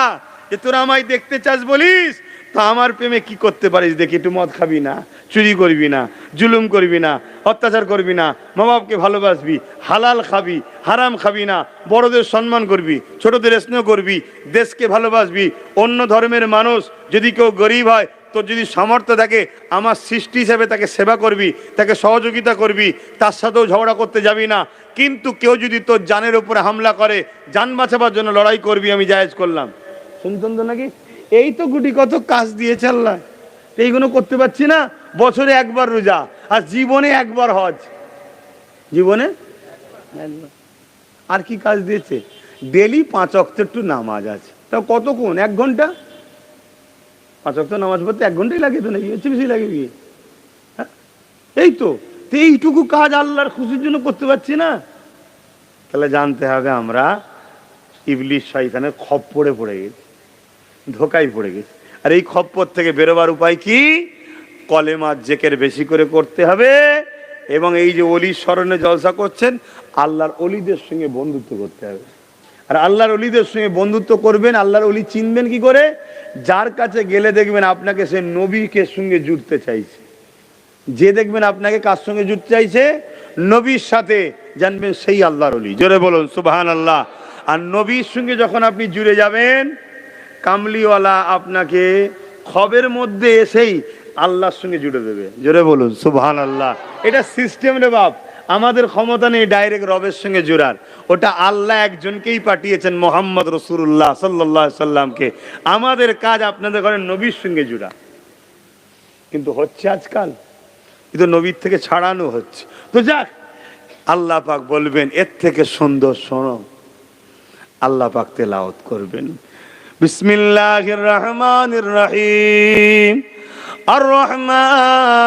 যে তোরা আমায় দেখতে চাস বলিস, তো আমার প্রেমে কি করতে পারিস দেখি। একটু মদ খাবি না, চুরি করবি না, জুলুম করবি না, অত্যাচার করবি না, মা বাপকে ভালোবাসবি, হালাল খাবি, হারাম খাবি না, বড়দের সম্মান করবি, ছোটদের স্নেহ করবি, দেশকে ভালোবাসবি। অন্য ধর্মের মানুষ যদি কেউ গরিব হয়, তোর যদি সামর্থ্য থাকে, আমার সৃষ্টি হিসেবে তাকে সেবা করবি, তাকে সহযোগিতা করবি, তার সাথেও ঝগড়া করতে যাবি না। কিন্তু কেউ যদি তোর জানের উপরে হামলা করে, জান বাঁচাবার জন্য লড়াই করবি, আমি জায়েজ করলাম। শুনতেন তো নাকি? এই তো গুটি কত কাজ দিয়েছে আল্লাহ, এইগুলো করতে পারছি না। বছরে একবার রোজা, আর জীবনে একবার হজ, জীবনে একবার। আর কি কাজ দিয়েছে? ডেলি 5 ওয়াক্ত একটু নামাজ আছে, তাও কতক্ষণ? 1 ঘন্টা। 5 ওয়াক্ত নামাজ পড়তে 1 ঘন্টাই লাগে তো, নাকি হচ্ছে বেশি লাগে কি? হ্যাঁ, এই তো। এইটুকু কাজ আল্লাহর খুশির জন্য করতে পারছি না। তাহলে জানতে হবে আমরা ইবলিস শয়তানের খপ্পরে পড়ে গেছি, ধোকায় পড়ে গেছি। আর এই খপ্পর থেকে বেরোবার উপায় কি? কলেমা জিকির বেশি করে করতে হবে, এবং এই যে ওলির স্মরণে জলসা করছেন, আল্লাহর ওলিদের সঙ্গে বন্ধুত্ব করতে হবে। আর আল্লাহর ওলিদের সঙ্গে বন্ধুত্ব করবেন, আল্লাহর ওলি চিনবেন কি করে? যার কাছে গেলে দেখবেন আপনাকে সে নবীকে সঙ্গে জুড়তে চাইছে, যে দেখবেন আপনাকে কার সঙ্গে জুড়তে চাইছে? নবীর সাথে, জানবেন সেই আল্লাহর ওলি। জোরে বলুন সুবহানাল্লাহ। আর নবীর সঙ্গে যখন আপনি জুড়ে যাবেন, কামলিওয়ালা আপনাকে খবের মধ্যে এসেই আল্লাহর সঙ্গে জুড়ে দেবে। জোরে বলুন সুবহানাল্লাহ। এটা সিস্টেম রে বাপ, আমাদের ক্ষমতা নেই ডাইরেক্ট রবের সঙ্গে জোড়ার। ওটা আল্লাহ একজনকেই পাঠিয়েছেন, মোহাম্মদ রাসূলুল্লাহ সাল্লাল্লাহু আলাইহি সাল্লামকে। আমাদের কাজ আপনাদের ঘরে নবীর সঙ্গে জুড়া। কিন্তু হচ্ছে আজকাল, কিন্তু নবীর থেকে ছাড়ানো হচ্ছে। তো যাক, আল্লাহ পাক বলবেন এর থেকে সুন্দর শোনো, আল্লাহ পাক তেলাওয়াত করবেন। বিসমিল্লাহির রহমানির রহিম। আর রহমান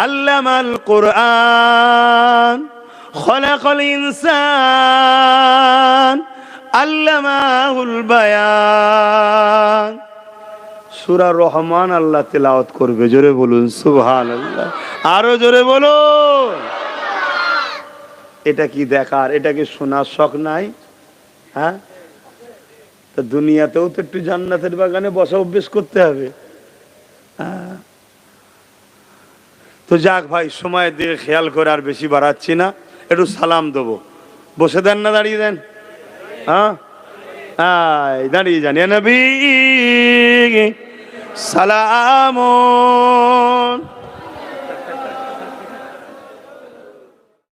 আল্লামাল কুরআন খলাকাল ইনসান আল্লামাহুল বায়ান। সূরা রহমান আল্লাহ তেলাওয়াত করবে। জোরে বলুন সুবহানাল্লাহ। আরো জোরে বলুন। এটা কি দেখার, এটা কি শোনার শখ নাই? হ্যাঁ, তো দুনিয়াতেও তো একটু জান্নাতের বাগানে বসা অভ্যেস করতে হবে। তো যাক ভাই, সময় দিয়ে খেয়াল করে আর বেশি বাড়াচ্ছি না, একটু সালাম দেবো। বসে দেন না দাঁড়িয়ে দেন? হ্যাঁ, দাঁড়িয়ে যান। ইয়া নবী সালামুন